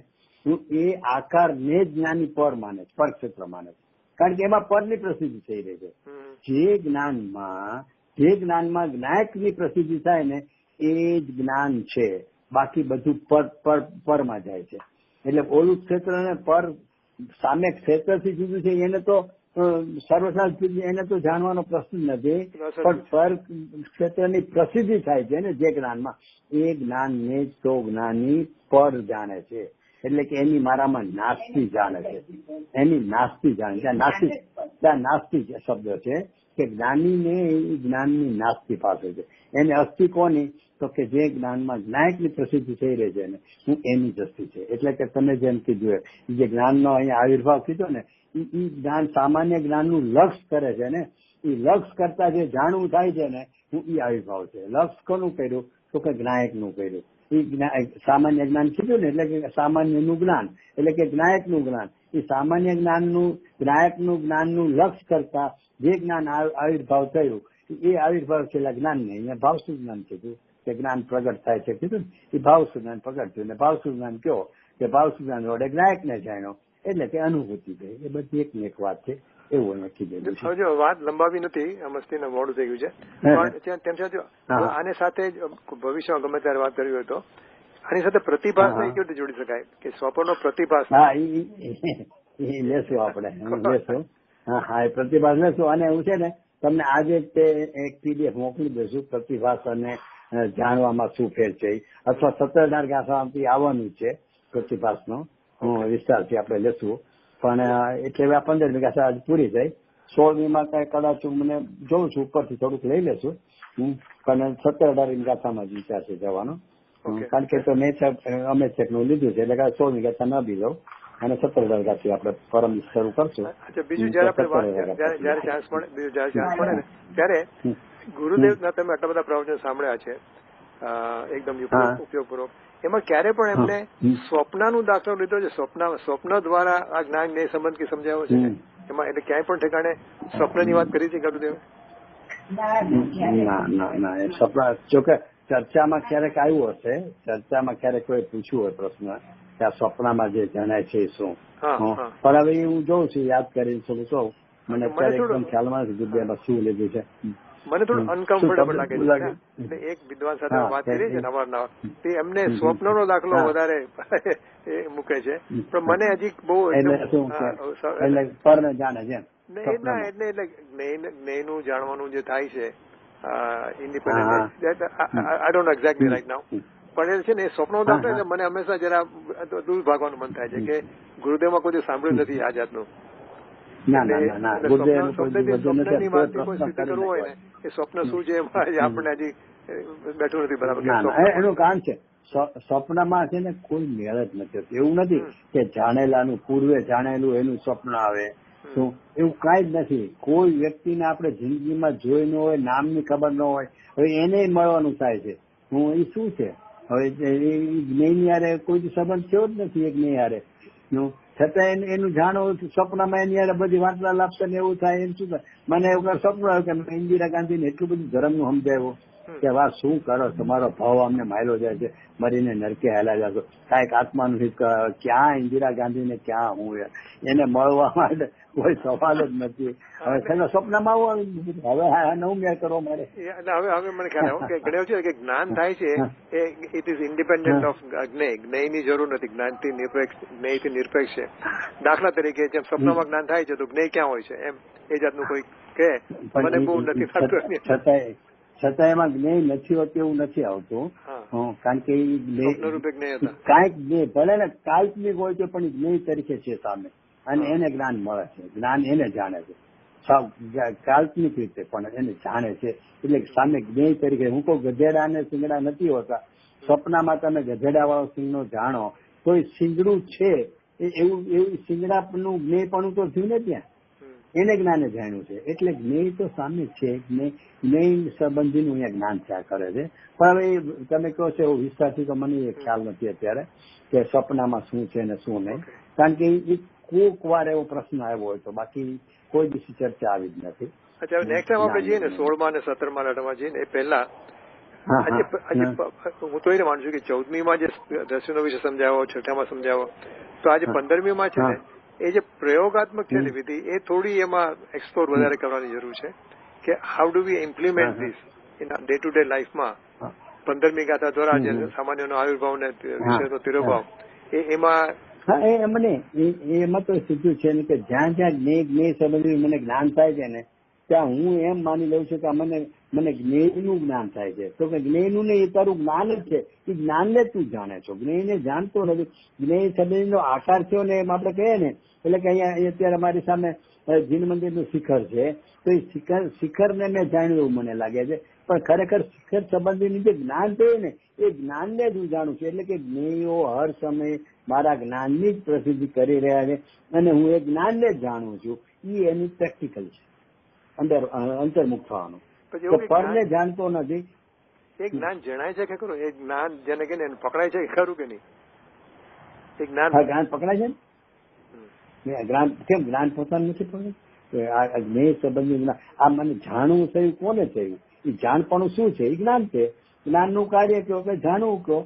એ આકારને જ જ્ઞાની પર માને, પર ક્ષેત્ર માને. કારણ કે એમાં પરની પ્રસિદ્ધિ થઈ રહી છે. જે જ્ઞાનમાં જ્ઞાયકની પ્રસિદ્ધિ થાય ને એ જ જ્ઞાન છે, બાકી બધું પરમાં જાય છે. એટલે ઓલું ક્ષેત્ર ને પર સામે ક્ષેત્રથી જુદું છે, એને તો સર્વસાધ એને તો જાણવાનો પ્રશ્ન નથી. પણ પર ક્ષેત્રની પ્રસિદ્ધિ થાય છે ને જે જ્ઞાનમાં, એ જ્ઞાનને જ તો જ્ઞાની પર જાણે છે. એટલે કે એની મારામાં નાસ્તી જાણે છે, એની નાસ્તી જાણે છે. ત્યાં નાસ્તી શબ્દ છે કે જ્ઞાનીને એ જ્ઞાનની નાસ્તી પાસે છે. એને અસ્થિ કોની? તો કે જે જ્ઞાનમાં જ્ઞાયકની પ્રસિદ્ધિ થઈ રહી છે ને હું એની જ અસ્થિ છે. એટલે કે તમે જેમ કીધું જે જ્ઞાનનો અહીંયા આવિર્ભાવ કીધો ને એ જ્ઞાન સામાન્ય જ્ઞાનનું લક્ષ કરે છે ને, એ લક્ષ કરતા જે જાણવું થાય છે ને હું એ આવિર્ભાવ છે. લક્ષ કોનું કર્યું? તો કે જ્ઞાયકનું કર્યું. એ સામાન્ય જ્ઞાન કીધું ને એટલે કે સામાન્યનું જ્ઞાન, એટલે કે જ્ઞાયકનું જ્ઞાન. એ સામાન્ય જ્ઞાનનું જ્ઞાયકનું જ્ઞાનનું લક્ષ કરતા જે જ્ઞાન આવિર્ભાવ થયું એ આવિર્ભાવ છેલ્લા જ્ઞાનને અહીંયા ભાવસુ જ્ઞાન કીધું કે જ્ઞાન પ્રગટ થાય છે કીધું ને, એ ભાવસુ જ્ઞાન પ્રગટ થયું. ભાવસુ જ્ઞાન કયો કે ભાવસુ જ્ઞાન વડે જ્ઞાયકને જાણ્યો એટલે કે અનુભૂતિ થઈ. એ બધી એક વાત છે. એવું નક્કી થયેલું છે. જો વાત લંબાવી નથી, મસ્તીને મોડું થઈ ગયું છે, પણ તેમ છતાં આને સાથે ભવિષ્યમાં ગમે ત્યારે વાત કરવી હોય તો આની સાથે પ્રતિભાસને કેવી રીતે જોડી શકાય કે સ્વપ્નનો પ્રતિભાસ? હા, એ લેશું આપણે, લેશું. હા, એ પ્રતિભાસ લેશું. અને એવું છે ને, તમને આજે તે એક PDF મોકલી દઈશું, પ્રતિભાસ અને જાણવામાં શું ફેર છે, અથવા 17 ગાથામાંથી આવવાનું છે પ્રતિભાસનો વિસ્તારથી આપણે લેશું. પણ એટલે 15મી ગાથા આજ પૂરી થઈ. 16મીમાં કઈ કદાચ મને જોઉં છું ઉપરથી થોડુંક લઈ લેશું, પણ 17-18મી ગાથામાં જ વિચાર છે જવાનો. કારણ કે તો મેં અમે ચેકનું લીધું છે, એટલે 16મી ગાથા ન બી જાઉં અને 17 ગાથી આપણે પરમ શરૂ કરશું. બીજું જયારે ચાન્સ મળે ને ત્યારે ગુરુદેવના તમે આટલા બધા પ્રવચનો સાંભળ્યા છે એકદમ ઉપયોગપૂર્વક, એમાં ક્યારે પણ એમને સ્વપ્નનું દાખલો લીધો છે? સ્વપ્ન દ્વારા આ જ્ઞાન ન્યાય સંબંધ સમજાવ્યો છે એમાં, એટલે ક્યાંય પણ ઠેકાણે સ્વપ્નની વાત કરી છે ગુરુદેવ? ના, એ સ્વપ્ન જોકે ચર્ચામાં ક્યારેક આવ્યું હશે, ચર્ચામાં ક્યારેક કોઈ પૂછ્યું હોય પ્રશ્ન કે આ સ્વપ્નમાં જે જણાય છે શું, પણ હવે હું જોઉં છું, યાદ કરીને થોડું કહું. મને અત્યારે એકદમ ખ્યાલમાં નથી ગુરુદેવમાં શું લીધું છે. મને થોડું અનકમ્ફર્ટેબલ લાગે છે. એક વિદ્વાન સાથે વાત કરી છે અવારનવાર, તે એમને સ્વપ્નનો દાખલો વધારે મૂકે છે, પણ મને હજી બહુ પરને જાણે છે એટલે જ્ઞેયનું જાણવાનું જે થાય છે independent, I don't know exactly right now, પણ એ છે ને એ સ્વપ્નો દાખલો એટલે મને હંમેશા જરા દૂર ભાગવાનું મન થાય છે કે ગુરુદેવમાં કોઈ સાંભળ્યું નથી આ જાતનું. સ્વપ્નની વાત કોઈ સિદ્ધ કરવું હોય ને એ સ્વપ્ન શું છે આપણને હજી બેઠું નથી બરાબર. એનું કારણ છે સ્વપ્નમાં છે ને કોઈ મેળ જ નથી. એવું નથી કે જાણેલાનું પૂર્વે જાણેલું એનું સ્વપ્ન આવે, શું એવું કઈ જ નથી. કોઈ વ્યક્તિને આપણે જિંદગીમાં જોઈ ન હોય, નામની ખબર ન હોય, હવે એને મળવાનું થાય છે. એ શું છે? હવે જ્ઞેય યારે કોઈ સંબંધ થયો જ નથી એ જ્ઞેય યારે, છતાં એનું જાણો સ્વપ્નમાં એની યારે બધી વાર્તાલાપ ને એવું થાય. એમ શું થાય? મને એવું સ્વપ્ન આવ્યું કે ઇન્દિરા ગાંધીને એટલું બધું ધર્મનું સમજાવ્યું કે વાહ શું કરો, તમારો ભાવ અમને માયલો જાય છે, મરીને નરકે હાલા જશો, કાંઈક આત્માનું ક્યાં ઇન્દિરા ગાંધી ને ક્યાં હું એને મળવા માટે કોઈ સવાલ જ નથી. હવે સ્વપ્નમાં આવું હવે નવું મેળ કરવો મળે. હવે મને ખ્યાલ આવ્યો કે ઘણી છે કે જ્ઞાન થાય છે એ ઇટ ઇઝ ઇન્ડિપેન્ડન્ટ ઓફ જ્ઞેય. જ્ઞેયની જરૂર નથી, જ્ઞાનથી નિરપેક્ષ, જ્ઞેયથી નિરપેક્ષ છે. દાખલા તરીકે જેમ સ્વપ્નમાં જ્ઞાન થાય છે તો જ્ઞેય ક્યાં હોય છે એમ એ જાતનું કોઈ કે મને બહુ નથી થતું. છતાં એમાં જ્ઞેય નથી હોતું એવું નથી આવતું, કારણ કે કાંઈક જ્ઞેય ભલે ને કાલ્પનિક હોય તો પણ જ્ઞેય તરીકે છે સામે, અને એને જ્ઞાન મળે છે, જ્ઞાન એને જાણે છે કાલ્પનિક રીતે પણ એને જાણે છે. એટલે સામે જ્ઞેય તરીકે હું કહું ગધેડા અને શિંગડા નથી હોતા. સ્વપ્નમાં તમે ગધેડા વાળો સિંગડો જાણો તો એ શિંગડું છે એવું શિંગડાનું જ્ઞેયપણું તો થયું ને ત્યાં, એને જ્ઞાને જાણ્યું છે. એટલે જ્ઞેય તો સામે છે, જ્ઞેય સંબંધીનું અહીંયા જ્ઞાન થયા કરે છે. પણ હવે તમે કહો છો એવું વિસ્તારથી તો મને એ ખ્યાલ નથી અત્યારે કે સ્વપ્નમાં શું છે ને શું નહીં, કારણ કે કોક વાર એવો પ્રશ્ન આવ્યો હોય તો, બાકી કોઈ બીજી ચર્ચા આવી જ નથી. અચ્છા, નેક્સ્ટ ટાઈમ આપણે જઈએ ને 16મા અને 17મા લટમાં જઈએ ને એ પહેલા હું તો એને માનું છું કે 14મીમાં જે દર્શનો વિશે સમજાવો, 6ઠામાં સમજાવો, તો આજે 15મીમાં છે ને એ જે પ્રયોગાત્મક છે ને વિધિ એ થોડી એમાં એક્સપ્લોર વધારે કરવાની જરૂર છે કે how do we implement this in day to day લાઈફમાં. 15મી ગાથા દ્વારા જે સામાન્યનો આવિર્ભાવ ને વિષયનો તિરોભાવ એમાં એમાં તો સીધું છે ને કે જ્યાં જ્યાં જ્ઞેય સંબંધી મને જ્ઞાન થાય છે ને ત્યાં હું એમ માની લઉં છું કે મને જ્ઞેયનું જ્ઞાન થાય છે. તો કે જ્ઞેયનું નહીં, એ તારું જ્ઞાન જ છે, એ જ્ઞાનને તું જાણે છો, જ્ઞેયને જાણતો નથી. જ્ઞેય સંબંધીનો આકાર થયો ને એમ આપણે કહીએ ને, એટલે કે અહીંયા અત્યારે મારી સામે જીન મંદિરનું શિખર છે, તો એ શિખરને મેં જાણ્યું એવું મને લાગે છે. પણ ખરેખર શિખર સંબંધીનું જે જ્ઞાન થયું ને એ જ્ઞાનને જ હું જાણું છું. એટલે કે જ્ઞેયો હર સમયે મારા જ્ઞાનની જ પ્રસિદ્ધિ કરી રહ્યા છે અને હું એ જ્ઞાનને જ જાણું છું. એ એની પ્રેક્ટિકલ છે, અંતર્મુખ થવાનું. પરને જાણતો નથી. એ જ્ઞાન જણાય છે કે ખરું? એ જ્ઞાન જેને કે પકડાય છે ખરું કે નહીં? એ જ્ઞાન પકડાય છે ને? કેમ જ્ઞાન પોતાનું નથી પકડે? આ જ્ઞેય સંબંધી આ મને જાણવું થયું કોને થયું? એ જાણપણું શું છે? એ જ્ઞાન છે. જ્ઞાનનું કાર્ય કહો કે જાણવું કહો,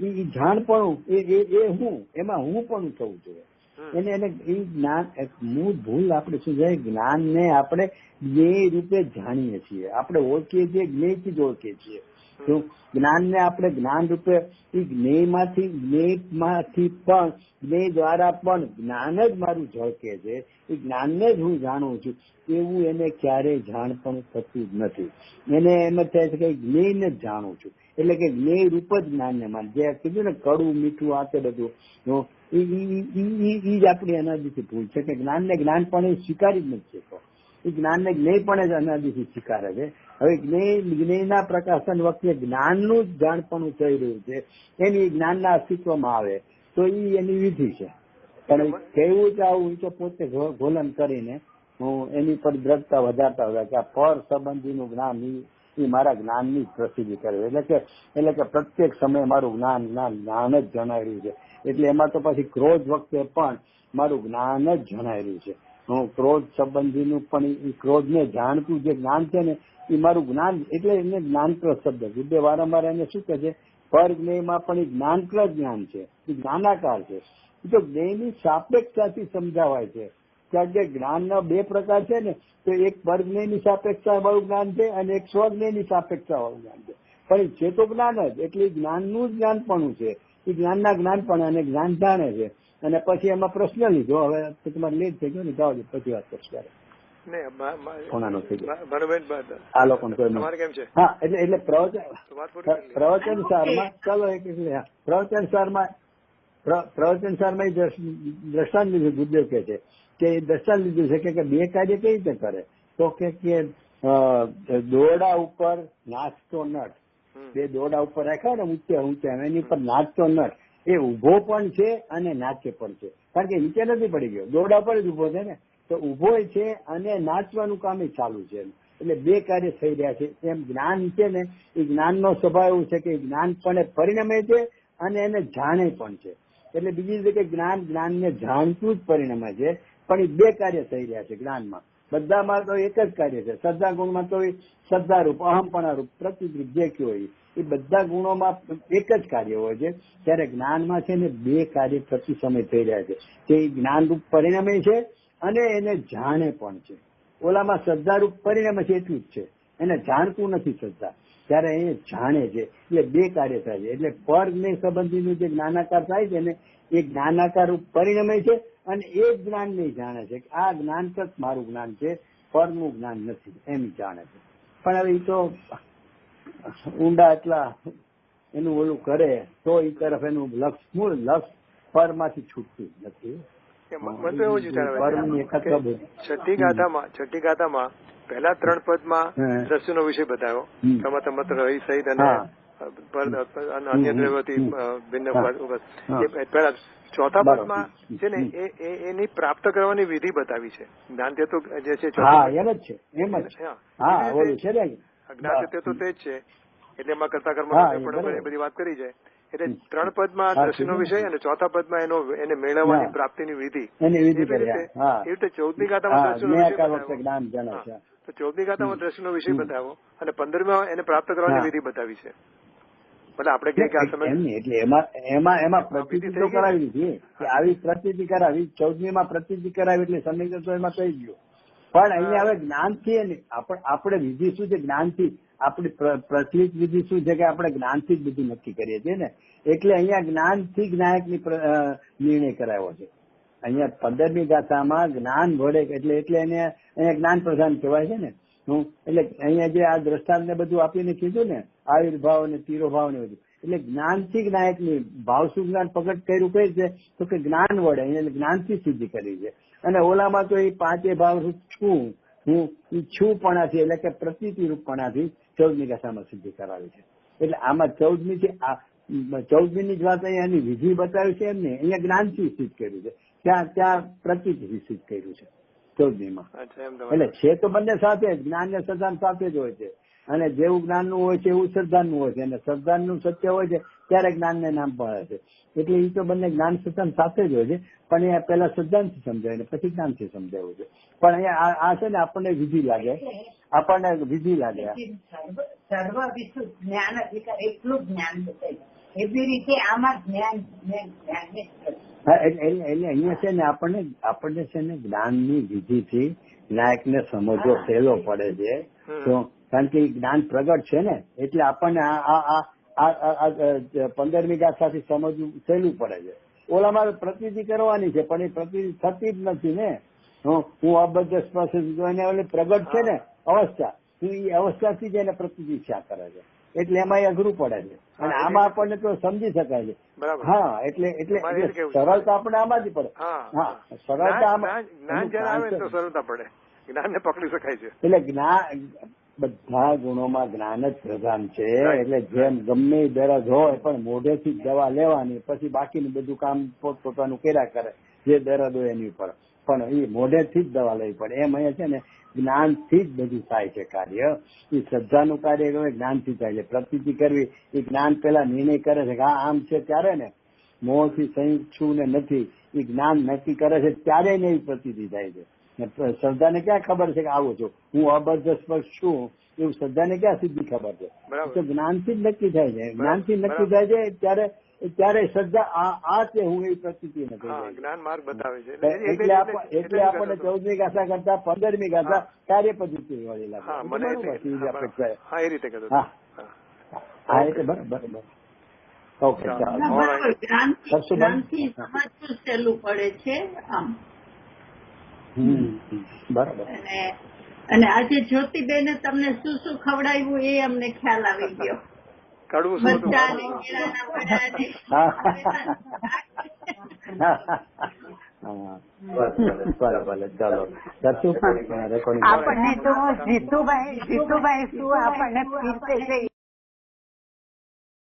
એ જાણપણું એ હું, એમાં હું પણ થવું જોઈએ. એને એ જ્ઞાન મૂળ ભૂલ આપણે શું છે, જ્ઞાનને આપણે જ્ઞેય રૂપે જાણીએ છીએ, આપણે ઓળખીએ છીએ, જ્ઞેયથી જ ઓળખીએ છીએ. જ્ઞાનને આપણે જ્ઞાન રૂપે એ જ્ઞેયમાંથી પણ જ્ઞેય દ્વારા પણ જ્ઞાન જ મારું ઝળકે છે, એ જ્ઞાનને જ હું જાણું છું એવું એને ક્યારેય જાણ પણ થતું જ નથી. એને એમ જ થાય છે કે જ્ઞેયને જ જાણું છું, એટલે કે જ્ઞેય રૂપ જ જ્ઞાનને માન. જે કીધું ને કડવું મીઠું આ તે બધું એ જ આપણી અનાદિથી ભૂલ છે કે જ્ઞાનને જ્ઞાનપણે સ્વીકારી જ નથી શકતો. એ જ્ઞાનને જ્ઞેયપણે જ અનાદિથી સ્વીકારે છે. હવે જ્ઞેયના પ્રકાશન વખતે જ્ઞાનનું જ જાણપણું થઈ રહ્યું છે, એની જ્ઞાનના અસ્તિત્વમાં આવે તો એ એની વિધિ છે. પણ કેવું કે આવું તો પોતે ઘોલન કરીને હું એની પર દ્રઢતા વધારતા હોય કે આ પર સંબંધીનું જ્ઞાન એ મારા જ્ઞાનની જ પ્રસિદ્ધિ કરે. એટલે કે પ્રત્યેક સમયે મારું જ્ઞાન જ જણાઈ રહ્યું છે. એટલે એમાં તો પછી ક્રોધ વખતે પણ મારું જ્ઞાન જ જણાઈ રહ્યું છે. હું ક્રોધ સંબંધીનું પણ એ ક્રોધને જાણતું જે જ્ઞાન છે ને એ મારું જ્ઞાન, એટલે એને જ્ઞાનપ્રદ શબ્દ ગુરુદેવ વારંવાર એને શું કહે છે, પર જ્ઞેયમાં પણ એ જ્ઞાનપ્રદ જ્ઞાન છે, એ જ્ઞાનાકાર છે. એ તો જ્ઞેયની સાપેક્ષતાથી સમજાવાય છે. કારણ કે જ્ઞાનના બે પ્રકાર છે ને, તો એક પર જ્ઞેયની સાપેક્ષતા વાળું જ્ઞાન છે અને એક સ્વજ્ઞેયની સાપેક્ષતા વાળું જ્ઞાન છે. પણ એ છે તો જ્ઞાન જ, એટલે જ્ઞાનનું જ જ્ઞાનપણું છે. એ જ્ઞાનના જ્ઞાનપણ અને જ્ઞાન જાણે છે. અને પછી એમાં પ્રશ્ન લીધો, હવે તમારે લેટ થઈ ગયો ને, જાઓ પછી વાત કરશું. આ લોકો હા, એટલે પ્રવચન સારમાં ચાલો પ્રવચન સારમાં દ્રષ્ટાંત લીધું. ગુરુદેવ કે છે કે દ્રષ્ટાંત લીધું છે કે બે કાર્ય કઈ રીતે કરે, તો કે દોરડા ઉપર નાચતો નટ, બે દોરડા ઉપર રાખ્યા ને ઊંચા એની ઉપર નાચતો નટ એ ઉભો પણ છે અને નાચે પણ છે. કારણ કે નીચે નથી પડી ગયો, દોરડા પર જ ઉભો છે ને, તો ઉભો છે અને નાચવાનું કામ ચાલુ છે. એટલે બે કાર્ય થઈ રહ્યા છે. એમ જ્ઞાન છે ને, એ જ્ઞાનનો સ્વભાવ એવું છે કે જ્ઞાન પણ પરિણમે છે અને એને જાણે પણ છે. એટલે બીજી રીતે જ્ઞાનને જાણતું જ પરિણમે છે. પણ એ બે કાર્ય થઈ રહ્યા છે જ્ઞાનમાં. બધામાં તો એક જ કાર્ય છે. શ્રદ્ધા ગુણમાં તો શ્રદ્ધારૂપ, અહમપણારૂપ, પ્રતિરૂપ જે કયો હોય એ બધા ગુણોમાં એક જ કાર્ય હોય છે. ત્યારે જ્ઞાનમાં છે ને બે કાર્ય પ્રતિ સમય થઈ રહ્યા છે. તે જ્ઞાનરૂપ પરિણમે છે અને એને જાણે પણ છે. ઓલામાં શ્રદ્ધારૂપ પરિણમે છે એટલું જ છે, એને જાણતું નથી શ્રદ્ધા, ત્યારે એ જાણે છે. એટલે બે કાર્ય થાય છે. એટલે પર જ્ઞેય સંબંધીનું જે જ્ઞાનાકાર થાય છે ને, એ જ્ઞાનાકાર રૂપ પરિણમે છે અને એ જ જ્ઞાન ને જાણે છે કે આ જ્ઞાન જ મારું જ્ઞાન છે, પરનું જ્ઞાન નથી, એમ જાણે છે. પણ હવે એ તો ઊંડા એટલા એનું ઓલું કરે તો એ તરફ એનું લક્ષ પરમાંથી છૂટતું નથી. છઠ્ઠી ગાથામાં પહેલા 3 પદમાં દ્રશ્યનો વિષય બતાવ્યો, સમત રહી સહિત અને અન્ય દ્રવ્યોથી ભિન્ન. પહેલા ચોથા પદમાં છે ને એની પ્રાપ્ત કરવાની વિધિ બતાવી છે. જ્ઞાન તે તો જે છે અજ્ઞાન તે તો તે જ છે. એટલે એમાં કરતા કર્મ બધી વાત કરી છે. એટલે 3 પદમાં દ્રશ્યનો વિષય અને ચોથા પદમાં એને મેળવવાની પ્રાપ્તિની વિધિ. એવી રીતે 14મી ગાથામાં દ્રશ્યનો વિષય તો 14મી ગાથામાં દ્રશ્યનો વિષય બતાવો અને 15મી એને પ્રાપ્ત કરવાની વિધિ બતાવી છે. એટલે આપણે કહીએ કે આ સમય એટલે એમાં પ્રતિતિ તો કરાવી દીધી કે આવી પ્રતિતિ કરાવી, 14મીમાં પ્રતિતિ કરાવી એટલે સમય તો એમાં કહી ગયો. પણ અહીંયા હવે જ્ઞાનથી આપણે વિધિ શું છે, જ્ઞાનથી આપણી પ્રચલિત વિધિ શું છે કે આપણે જ્ઞાનથી જ બધું નક્કી કરીએ છીએ ને. એટલે અહીંયા જ્ઞાનથી જ્ઞાયકની નિર્ણય કરાયો છે. અહીંયા 15મી ગાથામાં જ્ઞાન વડે એટલે એને અહીંયા જ્ઞાન પ્રધાન કહેવાય છે ને. એટલે અહીંયા જે આ દ્રષ્ટાંત ને બધું આપીને કીધું ને, આવિર્ભાવ ને તિરોભાવ ને બધું, એટલે જ્ઞાનથી જ્ઞાયકની ભાવ સુજ્ઞાન પ્રગટ કર્યું કઈ છે તો કે જ્ઞાન વડે, અહીંયા જ્ઞાનથી સિદ્ધિ કરી છે. અને ઓલામાં તો એ 5 ભાવ છું, હું છુંપણાથી એટલે કે પ્રતીતિ રૂપપણાથી 14મી ગાથામાં સિદ્ધિ કરાવી છે. એટલે આમાં 14મી છે, 14મી જ વાત અહીંયા એની વિધિ બતાવી છે એમને, અહીંયા જ્ઞાનથી સિદ્ધ કર્યું છે, ત્યાં પ્રતીતિથી સિદ્ધ કર્યું છે 14મીમાં. એટલે છે તો બંને સાથે જ, જ્ઞાન ને શ્રદ્ધા સાથે જ હોય છે. અને જેવું જ્ઞાનનું હોય છે એવું શ્રદ્ધાનું હોય છે, અને શ્રદ્ધાનું સત્ય હોય છે ત્યારે જ્ઞાનને નામ પડે છે. એટલે એ તો બંને જ્ઞાન શ્રદ્ધા સાથે જ હોય છે. પણ અહીંયા પહેલા શ્રદ્ધાથી સમજાય ને પછી જ્ઞાનથી સમજાવ્યું છે. પણ અહીંયા આ છે ને આપણને વિધિ લાગે, સર્વ વિશુદ્ધ જ્ઞાન અધિકાર એટલું જ્ઞાન બતાવ્યું. એવી રીતે આમાં જ્ઞાન એટલે અહીંયા છે ને આપણને છે ને જ્ઞાનની વિધિથી નાયકને સમજવો સહેલો પડે છે. તો કારણ કે જ્ઞાન પ્રગટ છે ને એટલે આપણને આ 15મી ગાથાથી સમજવું સહેલું પડે છે. ઓલામાં પ્રતિનિધિ કરવાની છે પણ એ પ્રતિનિધિ થતી જ નથી ને. હું અબદ્ધ સ્પર્શ એને પ્રગટ છે ને અવસ્થા, એ અવસ્થાથી જ એને પ્રતિનિધિ કરે છે એટલે એમાં એ અઘરું પડે છે. અને આમાં આપણને તો સમજી શકાય છે. હા એટલે સરળતા આપણે આમાંથી પડે. હા સરળતા સરળતા પડે, જ્ઞાનને પકડી શકાય છે. એટલે જ્ઞાન બધા ગુણોમાં જ્ઞાન જ પ્રધાન છે. એટલે જેમ ગમે દરદ હોય પણ મોઢેથી જ દવા લેવાની, પછી બાકીનું બધું કામ પોતપોતાનું કર્યા કરે જે દરદ હોય એની ઉપર, પણ એ મોઢેથી જ દવા લેવી પડે. એમ અહીંયા છે ને જ્ઞાનથી જ બધું થાય છે કાર્ય. એ શ્રદ્ધાનું કાર્ય જ્ઞાનથી થાય છે. પ્રતીતિ કરવી એ જ્ઞાન પેલા નિર્ણય કરે છે કે આ આમ છે ત્યારે ને, મોહથી સંયુક્ત છું ને નથી એ જ્ઞાન નક્કી કરે છે ત્યારે ને એ પ્રતીતિ થાય છે. શ્રદ્ધાને ક્યાં ખબર છે કે આવું છું, હું અબદ્ધ સ્પર્શ છું એવું શ્રદ્ધાને ક્યાં સીધી ખબર છે? તો જ્ઞાનથી જ નક્કી થાય છે. જ્ઞાનથી નક્કી થાય છે ત્યારે શ્રદ્ધા આ છે હું એ પ્રતીતિ નથી. જ્ઞાન માર્ગ બતાવે છે. એટલે આપણને 14મી ગાથા કરતા 15મી ગાથા કાર્ય પદ્ધતિ વાળી લાગે. હા એ રીતે હા એટલે બરાબર. ઓકે જ્ઞાનથી સમજવું સહેલું પડે છે આમ. બરાબર. અને આજે જ્યોતિબેને તમને શું શું ખવડાવ્યું એ અમને ખ્યાલ આવી ગયો. કડવું બરાબર. ચાલો આપણને તો જીતુભાઈ શું આપણને